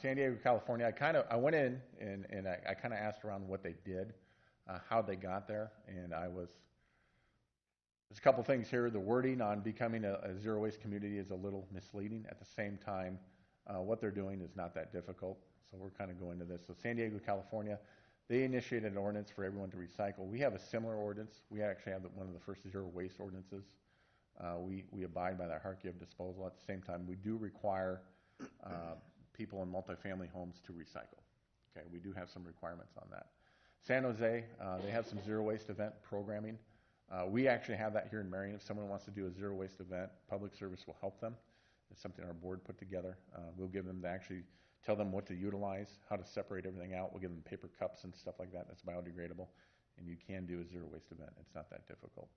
San Diego, California, I went in and I kind of asked around what they did, how they got there, and there's a couple things here. The wording on becoming a zero waste community is a little misleading. At the same time, what they're doing is not that difficult, so we're kind of going to this. So San Diego, California, they initiated an ordinance for everyone to recycle. We have a similar ordinance. We actually have one of the first zero waste ordinances. We abide by the hierarchy of disposal. At the same time, we do require people in multifamily homes to recycle. Okay, we do have some requirements on that. San Jose, they have some zero waste event programming. We actually have that here in Marion. If someone wants to do a zero waste event, public service will help them. It's something our board put together. We'll give them to actually tell them what to utilize, how to separate everything out. We'll give them paper cups and stuff like that that's biodegradable. And you can do a zero waste event. It's not that difficult.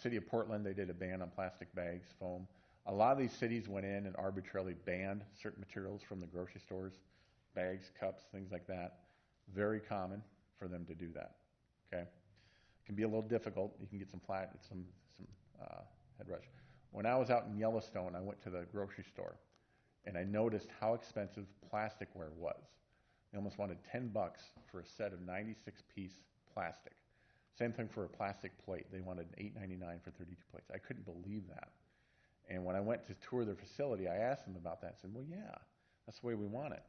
City of Portland, they did a ban on plastic bags, foam. A lot of these cities went in and arbitrarily banned certain materials from the grocery stores, bags, cups, things like that. Very common for them to do that. Okay, it can be a little difficult. You can get some head rush. When I was out in Yellowstone, I went to the grocery store, and I noticed how expensive plasticware was. They almost wanted $10 for a set of 96-piece plastic. Same thing for a plastic plate. They wanted $8.99 for 32 plates. I couldn't believe that. And when I went to tour their facility, I asked them about that. I said, well, yeah, that's the way we want it.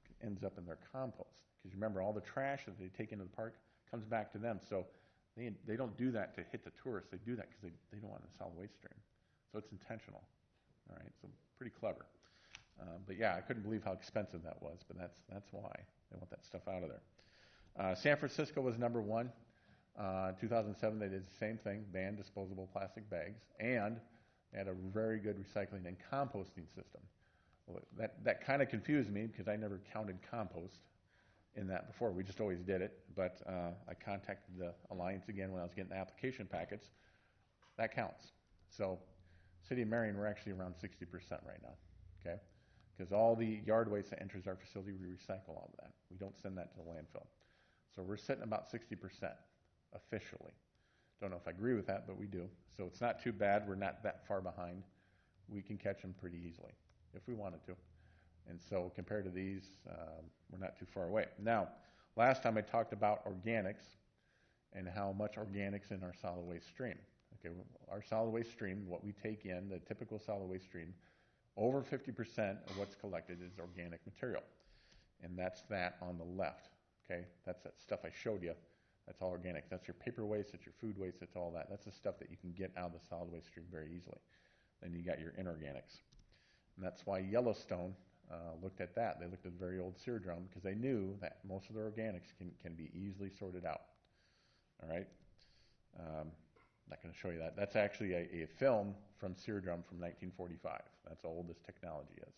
It ends up in their compost. Because remember, all the trash that they take into the park comes back to them. So they don't do that to hit the tourists. They do that because they don't want a solid waste stream. So it's intentional. All right, so pretty clever. But yeah, I couldn't believe how expensive that was, but that's why they want that stuff out of there. San Francisco was number one. 2007, they did the same thing, banned disposable plastic bags, and they had a very good recycling and composting system. Well, that kind of confused me because I never counted compost in that before. We just always did it, but I contacted the Alliance again when I was getting the application packets. That counts. So City of Marion, we're actually around 60% right now, okay? Because all the yard waste that enters our facility, we recycle all of that. We don't send that to the landfill. So we're sitting about 60% officially. Don't know if I agree with that, but we do. So it's not too bad. We're not that far behind. We can catch them pretty easily if we wanted to. And so compared to these, we're not too far away. Now, last time I talked about organics and how much organics in our solid waste stream. Okay, our solid waste stream, what we take in, the typical solid waste stream, over 50% of what's collected is organic material. And that's that on the left. Okay, that's that stuff I showed you. That's all organic. That's your paper waste, that's your food waste, that's all that. That's the stuff that you can get out of the solid waste stream very easily. Then you got your inorganics. And that's why Yellowstone looked at that. They looked at the very old sear drum because they knew that most of the organics can be easily sorted out. All right? Not going to show you that. That's actually a film from sear drum from 1945. That's how old this technology is.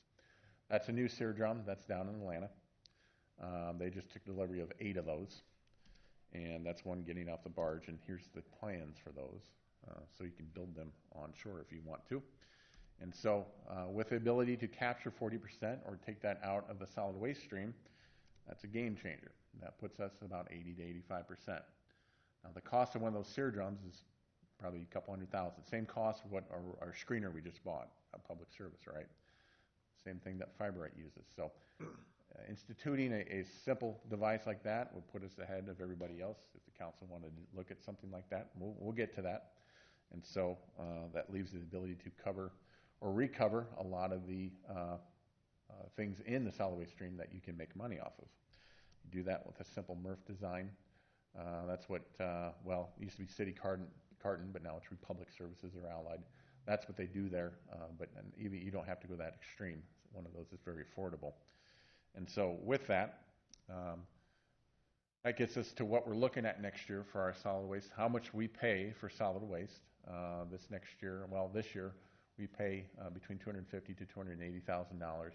That's a new sear drum. That's down in Atlanta. They just took delivery of 8 of those. And that's one getting off the barge. And here's the plans for those. So you can build them on shore if you want to. And so with the ability to capture 40% or take that out of the solid waste stream, that's a game changer. That puts us about 80 to 85%. Now the cost of one of those sear drums is probably a couple $100,000. Same cost of what our screener we just bought, a public service, right? Same thing that Fiberite uses. So instituting a simple device like that would put us ahead of everybody else. If the council wanted to look at something like that, we'll get to that. And so that leaves the ability to cover or recover a lot of the things in the solid waste stream that you can make money off of. You do that with a simple MRF design. That's what, well, it used to be City Carton, but now it's Republic Services or Allied. That's what they do there, but even you don't have to go that extreme. One of those is very affordable. And so with that, that gets us to what we're looking at next year for our solid waste, how much we pay for solid waste. This year we pay between $250,000 to $280,000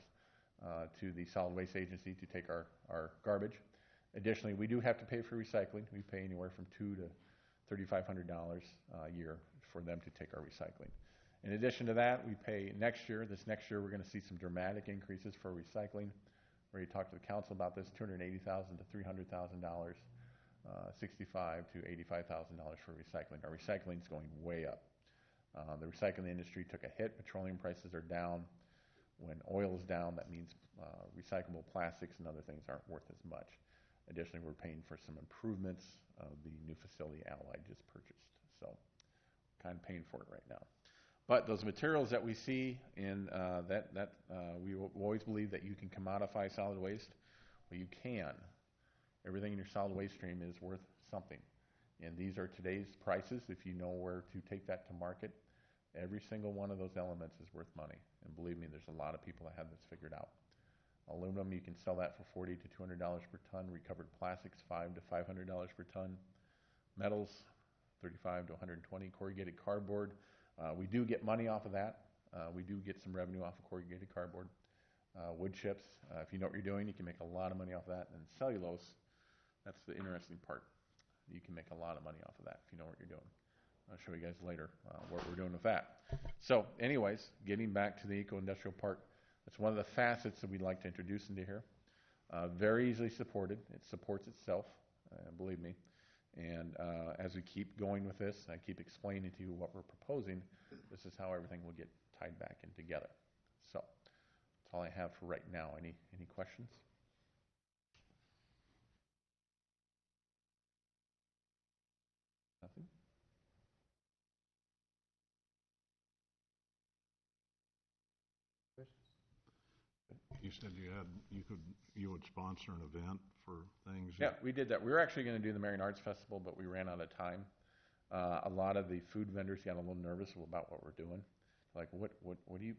to the solid waste agency to take our garbage. Additionally, we do have to pay for recycling. We pay anywhere from $200 to $3,500 a year for them to take our recycling. In addition to that, we pay this next year we're going to see some dramatic increases for recycling. We already talked to the council about this, $280,000 to $300,000, $65,000 to $85,000 for recycling. Our recycling is going way up. The recycling industry took a hit. Petroleum prices are down. When oil is down, that means recyclable plastics and other things aren't worth as much. Additionally, we're paying for some improvements of the new facility Allied just purchased. So kind of paying for it right now. But those materials that we see in we always believe that you can commodify solid waste. Well, you can. Everything in your solid waste stream is worth something. And these are today's prices. If you know where to take that to market, every single one of those elements is worth money. And believe me, there's a lot of people that have this figured out. Aluminum, you can sell that for $40 to $200 per ton. Recovered plastics, $500 to $500 per ton. Metals, $35 to $120. Corrugated cardboard, we do get money off of that. We do get some revenue off of corrugated cardboard. Wood chips, if you know what you're doing, you can make a lot of money off of that. And cellulose, that's the interesting part. You can make a lot of money off of that if you know what you're doing. I'll show you guys later what we're doing with that. So anyways, getting back to the eco-industrial park, that's one of the facets that we'd like to introduce into here. Very easily supported. It supports itself, believe me. And as we keep going with this, I keep explaining to you what we're proposing, this is how everything will get tied back in together. So that's all I have for right now. Any questions? Nothing? You said you would sponsor an event for things? Yeah, we did that. We were actually going to do the Marion Arts Festival, but we ran out of time. A lot of the food vendors got a little nervous about what we're doing. Like, what are you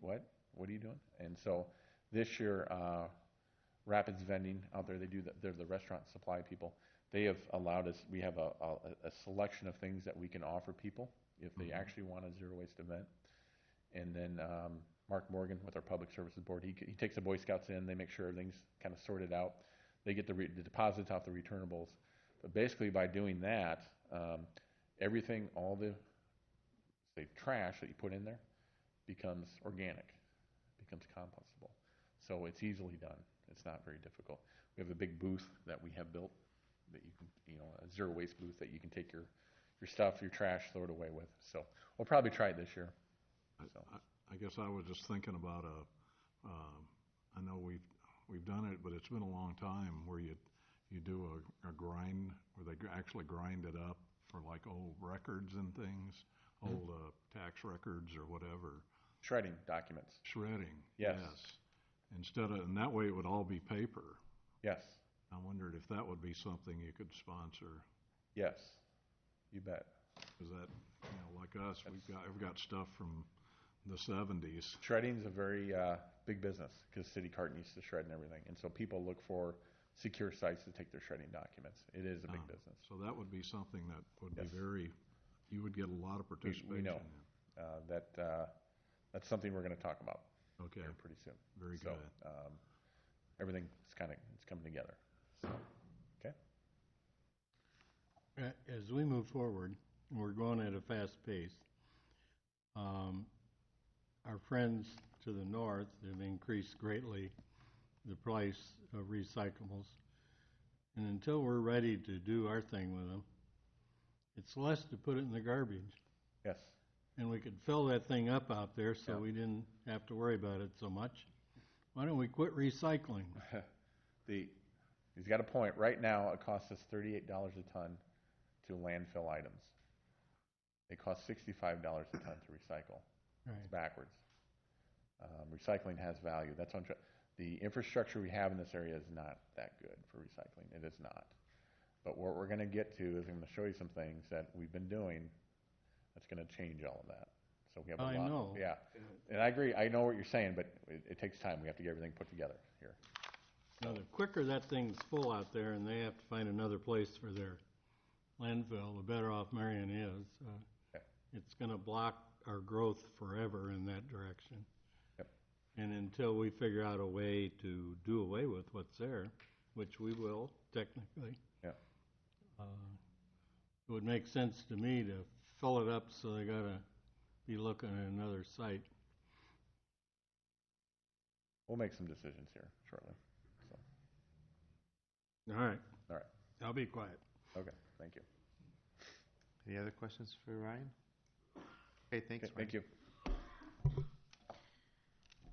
doing? And so this year, Rapids Vending out there, they're the restaurant supply people. They have allowed us, we have a selection of things that we can offer people if they actually want a zero waste event. And then Mark Morgan with our Public Services Board, he takes the Boy Scouts in, they make sure everything's kind of sorted out. They get the deposits off the returnables. But basically by doing that, everything, all the trash that you put in there becomes organic, becomes compostable. So it's easily done. It's not very difficult. We have a big booth that we have built that you can, a zero waste booth that you can take your stuff, your trash, throw it away with. So we'll probably try it this year. So. I guess I was just thinking about I know we've done it, but it's been a long time where you do a grind where they actually grind it up for like old records and things, old tax records or whatever. Shredding documents. Shredding. Yes. And that way it would all be paper. Yes. I wondered if that would be something you could sponsor. Yes, you bet. Because that, like us, we've got stuff from the 70s. Shredding is a very big business because City Carton used to shred and everything. And so people look for secure sites to take their shredding documents. It is a big business. So that would be something that would be you would get a lot of participation. We know that's something we're going to talk about here pretty soon. Very good. Everything is it's coming together. So, okay. As we move forward, we're going at a fast pace. Our friends to the north have increased greatly the price of recyclables. And until we're ready to do our thing with them, it's less to put it in the garbage. Yes. And we could fill that thing up out there so we didn't have to worry about it so much. Why don't we quit recycling? He's got a point. Right now, it costs us $38 a ton to landfill items. It costs $65 a ton to recycle. Right. It's backwards. Recycling has value. That's the infrastructure we have in this area is not that good for recycling. It is not. But what we're gonna get to is I'm gonna show you some things that we've been doing that's gonna change all of that. So we have a lot. I know. Yeah, and I agree, I know what you're saying, but it takes time. We have to get everything put together here. Now, the quicker that thing's full out there and they have to find another place for their landfill, the better off Marion is. Okay. It's gonna block our growth forever in that direction. Yep. And until we figure out a way to do away with what's there, which we will technically. Yeah. It would make sense to me to fill it up, so they gotta be looking at another site. We'll make some decisions here shortly. So, All right, all right, I'll be quiet. okay, thank you. Any other questions for Ryan? Okay, thanks, Okay, thank you.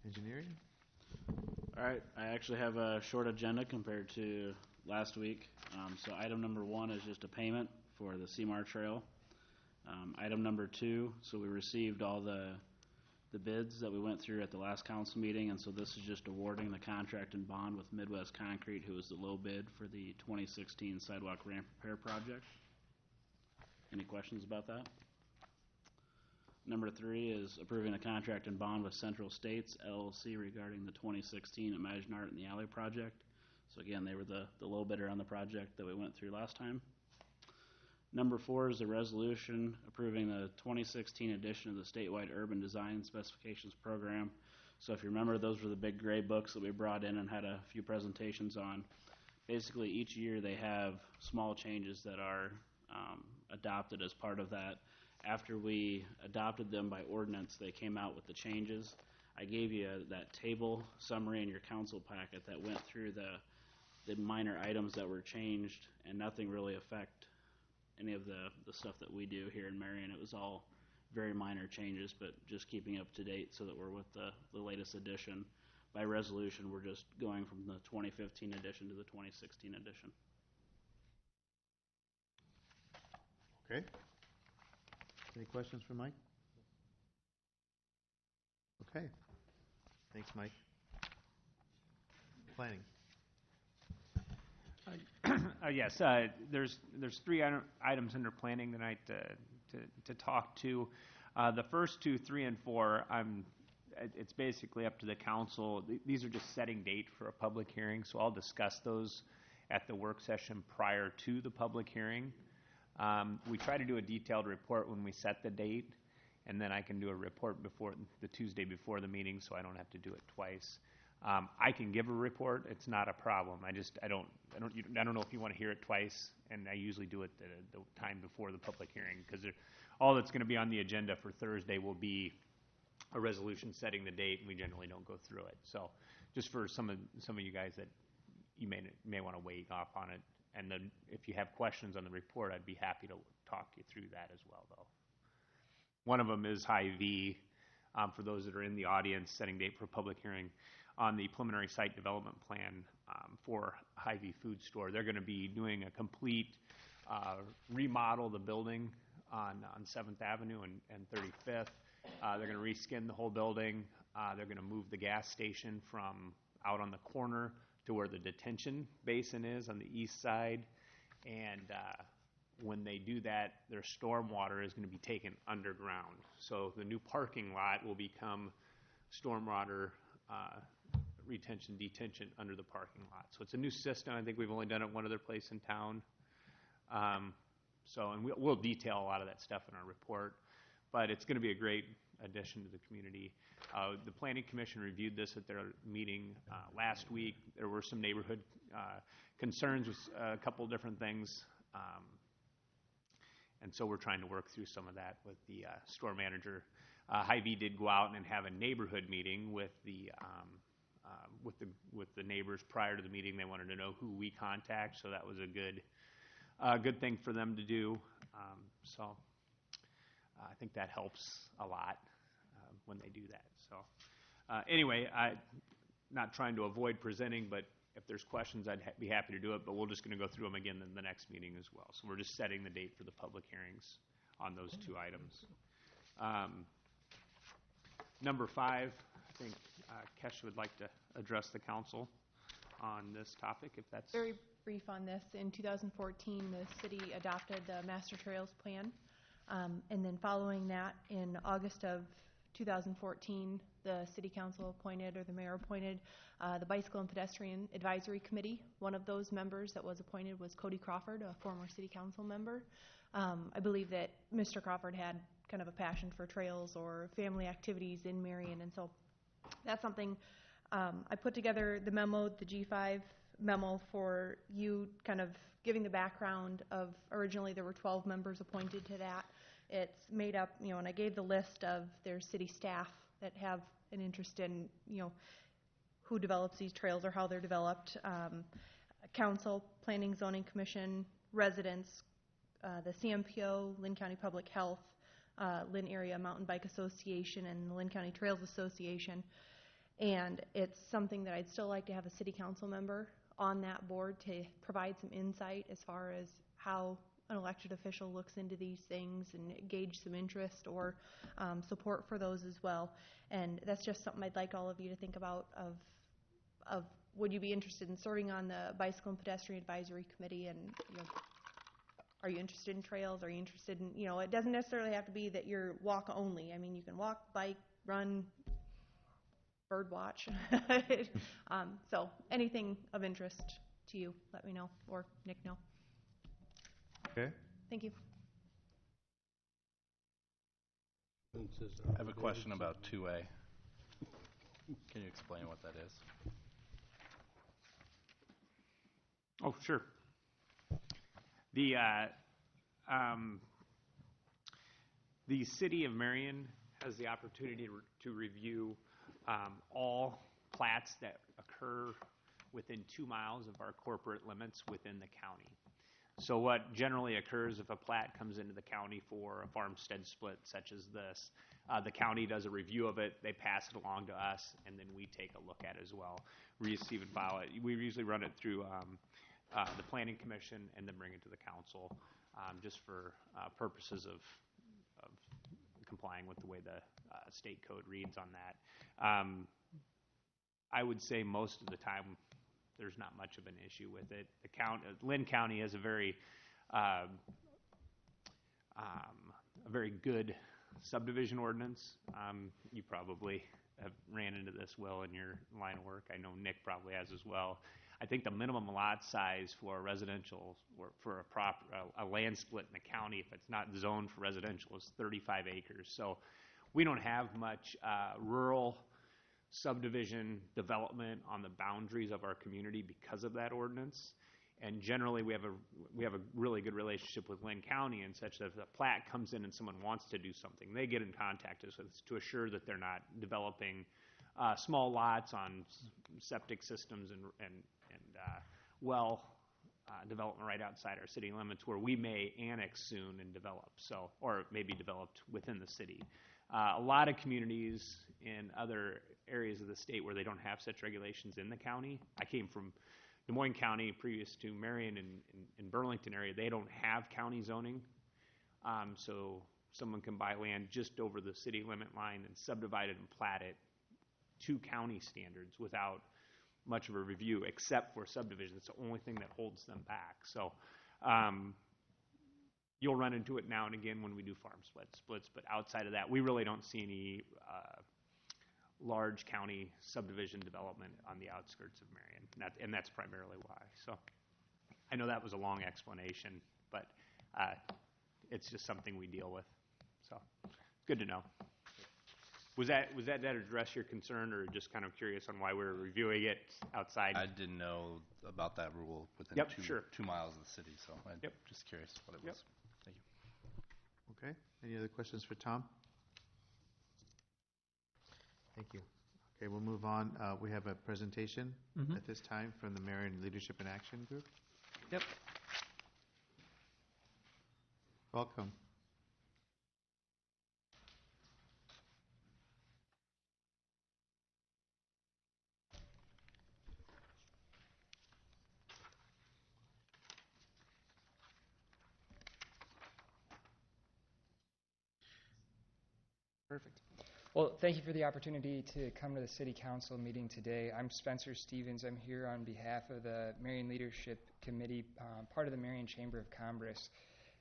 Engineering? All right, I actually have a short agenda compared to last week. So item number 1 is just a payment for the Seymour Trail. Item number 2, so we received all the bids that we went through at the last council meeting, and so this is just awarding the contract and bond with Midwest Concrete, who was the low bid for the 2016 sidewalk ramp repair project. Any questions about that? Number 3 is approving the contract and bond with Central States LLC regarding the 2016 Imagine Art in the Alley project. So again, they were the low bidder on the project that we went through last time. Number 4 is a resolution approving the 2016 edition of the statewide urban design specifications program. So if you remember, those were the big gray books that we brought in and had a few presentations on. Basically, each year they have small changes that are adopted as part of that. After we adopted them by ordinance, they came out with the changes. I gave you that table summary in your council packet that went through the minor items that were changed, and nothing really affect any of the stuff that we do here in Marion. It was all very minor changes, but just keeping up to date so that we're with the latest edition. By resolution, we're just going from the 2015 edition to the 2016 edition. Okay. Any questions for Mike? Okay. Thanks, Mike. Planning. Yes, there's 3 items under planning tonight to talk to. The first 2, 3, and 4, it's basically up to the council. These are just setting date for a public hearing, so I'll discuss those at the work session prior to the public hearing. We try to do a detailed report when we set the date, and then I can do a report before the Tuesday before the meeting, so I don't have to do it twice. I can give a report; it's not a problem. I don't know if you want to hear it twice, and I usually do it the time before the public hearing, because all that's going to be on the agenda for Thursday will be a resolution setting the date, and we generally don't go through it. So, just for some of you guys that you may want to wait off on it, and then if you have questions on the report, I'd be happy to talk you through that as well, though. One of them is Hy-Vee. For those that are in the audience, setting date for public hearing on the preliminary site development plan for Hy-Vee Food Store. They're going to be doing a complete remodel of the building on 7th Avenue and 35th. They're going to reskin the whole building. They're going to move the gas station from out on the corner to where the detention basin is on the east side. And when they do that, their stormwater is going to be taken underground. So the new parking lot will become stormwater retention, detention under the parking lot. So it's a new system. I think we've only done it one other place in town. And we'll detail a lot of that stuff in our report. But it's going to be a great addition to the community. The Planning Commission reviewed this at their meeting last week. There were some neighborhood concerns with a couple of different things. And so we're trying to work through some of that with the store manager. Hy-Vee did go out and have a neighborhood meeting with the neighbors prior to the meeting. They wanted to know who we contact, so that was a good thing for them to do. So I think that helps a lot when they do that. So anyway, I'm not trying to avoid presenting, but if there's questions, I'd be happy to do it. But we're just going to go through them again in the next meeting as well. So we're just setting the date for the public hearings on those 2 items. Number 5, I think Kesh would like to address the council on this topic, if that's... Very brief on this. In 2014, the city adopted the Master Trails Plan. And then following that, in August of 2014, the city council appointed, or the mayor appointed, the Bicycle and Pedestrian Advisory Committee. One of those members that was appointed was Cody Crawford, a former city council member. I believe that Mr. Crawford had kind of a passion for trails or family activities in Marion, and so that's something I put together the memo, the G5 memo, for you, kind of giving the background of, originally there were 12 members appointed to that. It's made up, and I gave the list of their city staff that have an interest in, who develops these trails or how they're developed. Council, Planning, Zoning Commission, residents, the CMPO, Lynn County Public Health, Lynn Area Mountain Bike Association, and the Lynn County Trails Association. And it's something that I'd still like to have a city council member on that board to provide some insight as far as how an elected official looks into these things and gauge some interest or support for those as well. And that's just something I'd like all of you to think about of would you be interested in serving on the Bicycle and Pedestrian Advisory Committee, and are you interested in trails? Are you interested in, it doesn't necessarily have to be that you're walk only. I mean, you can walk, bike, run, bird watch. So anything of interest to you, let me know, or Nick know. Okay. Thank you. I have a question about 2A. Can you explain what that is? Oh, sure. The city of Marion has the opportunity to review all plats that occur within 2 miles of our corporate limits within the county. So what generally occurs if a plat comes into the county for a farmstead split such as this, the county does a review of it, they pass it along to us, and then we take a look at it as well. We receive and file it. We usually run it through the Planning Commission and then bring it to the council, just for purposes of complying with the way the state code reads on that. I would say most of the time there's not much of an issue with it. Lynn County has a very good subdivision ordinance. You probably have ran into this, Will, in your line of work. I know Nick probably has as well. I think the minimum lot size for a residential or for a land split in the county, if it's not zoned for residential, is 35 acres. So we don't have much rural subdivision development on the boundaries of our community because of that ordinance. And generally, we have a really good relationship with Lynn County, and such that if the plat comes in and someone wants to do something, they get in contact with us to assure that they're not developing small lots on septic systems and well development right outside our city limits, where we may annex soon and develop, or maybe developed within the city. A lot of communities in other areas of the state where they don't have such regulations in the county. I came from Des Moines County previous to Marion and Burlington area. They don't have county zoning, so someone can buy land just over the city limit line and subdivide it and plat it to county standards without much of a review, except for subdivision. It's the only thing that holds them back. So you'll run into it now and again when we do farm splits, but outside of that, we really don't see any large county subdivision development on the outskirts of Marion, and that's primarily why. So I know that was a long explanation, but it's just something we deal with. So good to know. Was that address your concern, or just kind of curious on why we're reviewing it outside? I didn't know about that rule within Yep, 2 miles of the city, so I'm Yep. just curious what it was. Thank you. Okay. Any other questions for Tom? Thank you. Okay, we'll move on. We have a presentation at this time from the Marion Leadership and Action Group. Yep. Welcome. Perfect. Well, thank you for the opportunity to come to the City Council meeting today. I'm Spencer Stevens. I'm here on behalf of the Marion Leadership Committee, part of the Marion Chamber of Commerce.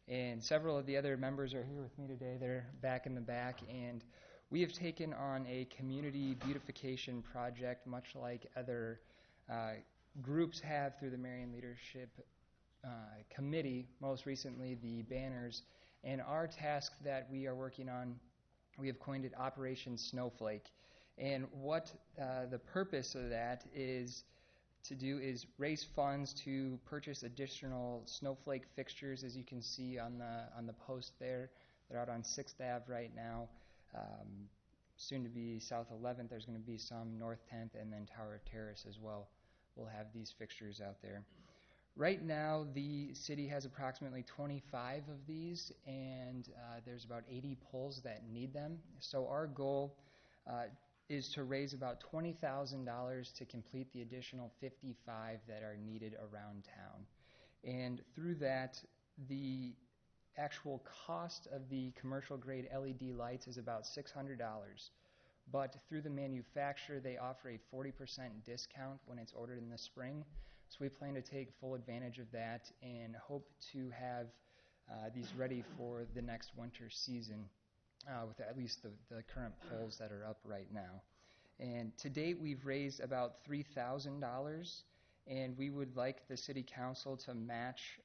And several of the other members are here with me today. They're back in the back. And we have taken on a community beautification project, much like other groups have through the Marion Leadership Committee, most recently the banners. And our task that we are working on, we have coined it Operation Snowflake. And what the purpose of that is to do is raise funds to purchase additional snowflake fixtures, as you can see on the post there. They're out on 6th Ave right now. Soon to be South 11th. There's going to be some North 10th, and then Tower Terrace as well. We'll have these fixtures out there. Right now, the city has approximately 25 of these, and there's about 80 poles that need them. So our goal is to raise about $20,000 to complete the additional 55 that are needed around town. And through that, the actual cost of the commercial-grade LED lights is about $600. But through the manufacturer, they offer a 40% discount when it's ordered in the spring. So we plan to take full advantage of that and hope to have these ready for the next winter season with at least the current poles that are up right now. And to date, we've raised about $3,000, and we would like the City Council to match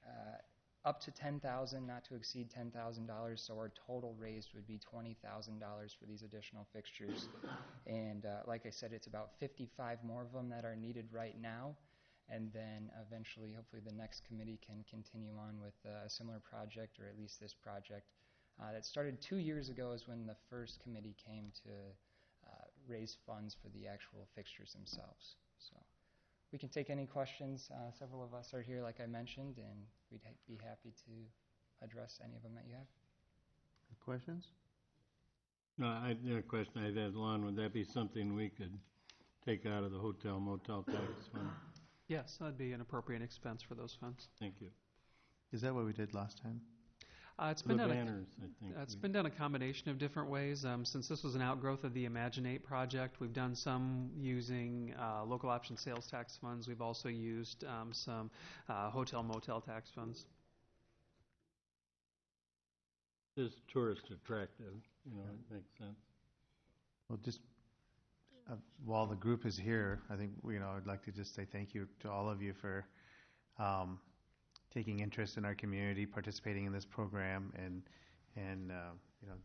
up to $10,000, not to exceed $10,000. So our total raised would be $20,000 for these additional fixtures. And like I said, it's about 55 more of them that are needed right now. And then eventually, hopefully, the next committee can continue on with a similar project, or at least this project. That started 2 years ago is when the first committee came to raise funds for the actual fixtures themselves. So we can take any questions. Several of us are here, like I mentioned, and we'd be happy to address any of them that you have. Questions? No, I had a question I had, Lon. Would that be something we could take out of the hotel motel tax fund? Yes, that'd be an appropriate expense for those funds. Thank you. Is that what we did last time? It's been The done. banners, I think. It's been done a combination of different ways. Since this was an outgrowth of the Imaginate project, we've done some using local option sales tax funds. We've also used some hotel motel tax funds. It's tourist attractive, it makes sense. Well, just while the group is here, I think I'd like to just say thank you to all of you for taking interest in our community, participating in this program, and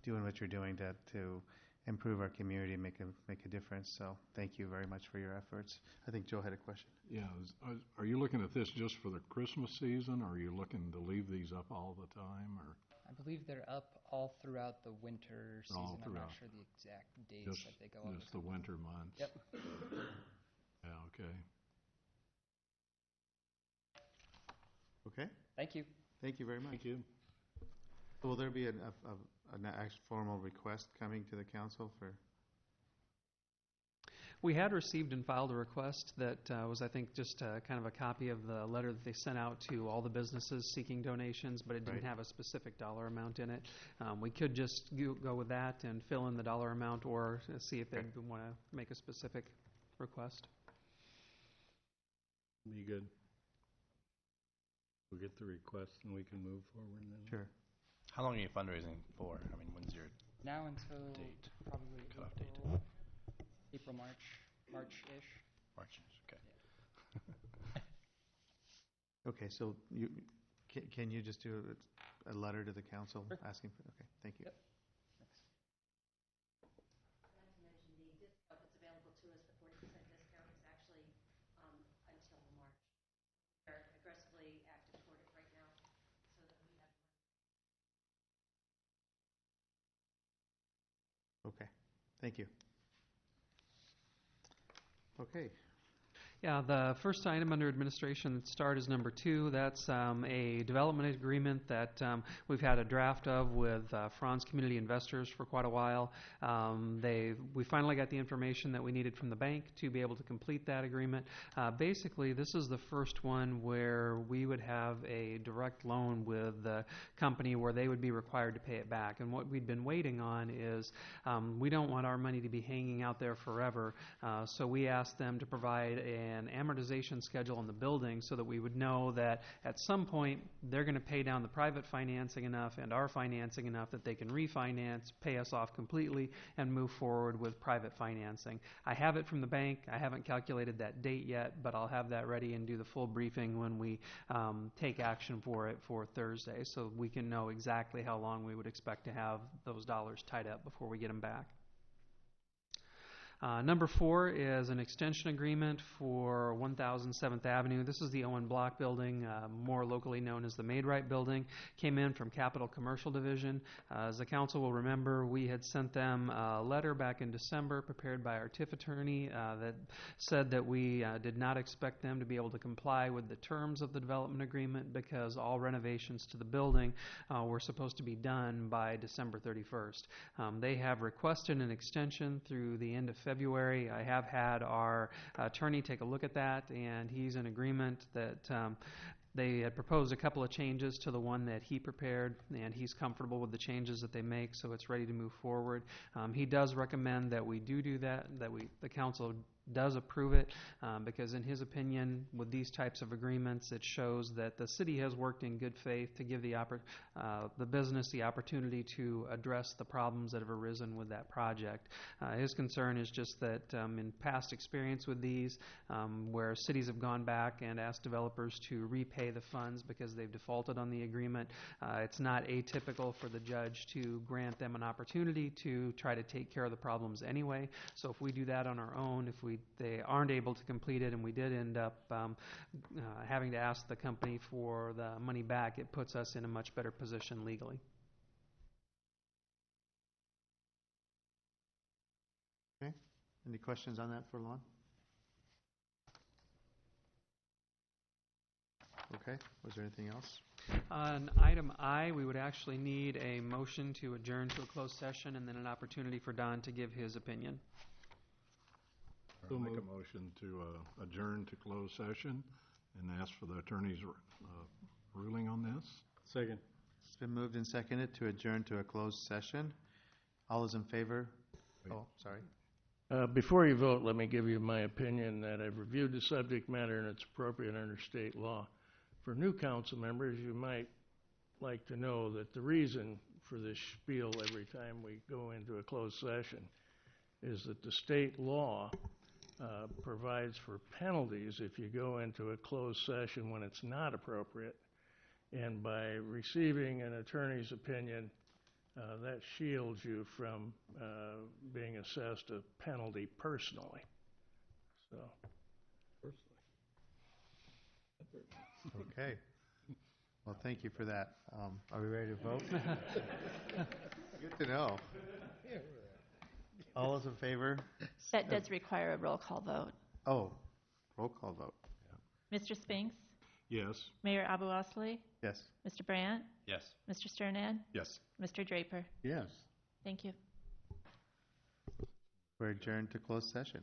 doing what you're doing to improve our community and make a difference. So thank you very much for your efforts. I think Joe had a question. Yeah, are you looking at this just for the Christmas season, or are you looking to leave these up all the time, or? I believe they're up all throughout the winter season. All I'm not throughout. sure the exact dates that they go up. Just the winter months? Yep. Yeah, okay. Okay. Thank you. Thank you very much. Thank you. Will there be an actual formal request coming to the council for? We had received and filed a request that was, I think, just kind of a copy of the letter that they sent out to all the businesses seeking donations, but it didn't have a specific dollar amount in it. We could just go with that and fill in the dollar amount, or see if they want to make a specific request. Be good. We'll get the request and we can move forward then. Sure. How long are you fundraising for? I mean, when's your Now until date? probably Cutoff date? April, March-ish. March, okay. Okay, so can you just do a letter to the council asking for? Okay, thank you. Yep. I'd like to mention the discount that's available to us, the 40% discount is actually until March. We are aggressively active toward it right now so that we have. Okay, thank you. Okay. Yeah, the first item under administration start is number 2. That's a development agreement that we've had a draft of with Franz Community Investors for quite a while. We finally got the information that we needed from the bank to be able to complete that agreement. Basically, this is the first one where we would have a direct loan with the company where they would be required to pay it back. And what we'd been waiting on is we don't want our money to be hanging out there forever, so we asked them to provide an amortization schedule on the building so that we would know that at some point they're going to pay down the private financing enough and our financing enough that they can refinance, pay us off completely, and move forward with private financing. I have it from the bank. I haven't calculated that date yet, but I'll have that ready and do the full briefing when we take action for it for Thursday, so we can know exactly how long we would expect to have those dollars tied up before we get them back. Number 4 is an extension agreement for 1007th Avenue. This is the Owen Block building, more locally known as the Maidwright building. Came in from Capital Commercial Division. As the council will remember, we had sent them a letter back in December prepared by our TIF attorney that said that we did not expect them to be able to comply with the terms of the development agreement because all renovations to the building were supposed to be done by December 31st. They have requested an extension through the end of February. I have had our attorney take a look at that, and he's in agreement that they had proposed a couple of changes to the one that he prepared, and he's comfortable with the changes that they make, so it's ready to move forward. He does recommend that we do that, the council does approve it, because in his opinion, with these types of agreements, it shows that the city has worked in good faith to give the business the opportunity to address the problems that have arisen with that project. His concern is just that in past experience with these, where cities have gone back and asked developers to repay the funds because they've defaulted on the agreement, it's not atypical for the judge to grant them an opportunity to try to take care of the problems anyway. So if we do that on our own, if they aren't able to complete it and we did end up having to ask the company for the money back, it puts us in a much better position legally. Okay. Any questions on that for Lon? Okay. Was there anything else? On item I, we would actually need a motion to adjourn to a closed session and then an opportunity for Don to give his opinion. I'll make a motion to adjourn to closed session and ask for the attorney's ruling on this. Second. It's been moved and seconded to adjourn to a closed session. All those in favor? Wait. Oh, sorry. Before you vote, let me give you my opinion that I've reviewed the subject matter and it's appropriate under state law. For new council members, you might like to know that the reason for this spiel every time we go into a closed session is that the state law provides for penalties if you go into a closed session when it's not appropriate. And by receiving an attorney's opinion, that shields you from being assessed a penalty personally. So. Okay. Well, thank you for that. Are we ready to vote? Good to know. All those in favor? That does require a roll call vote. Oh, roll call vote. Mr. Spinks? Yes. Mayor Abu Osley? Yes. Mr. Brandt? Yes. Mr. Sternad? Yes. Mr. Draper? Yes. Thank you. We're adjourned to closed session.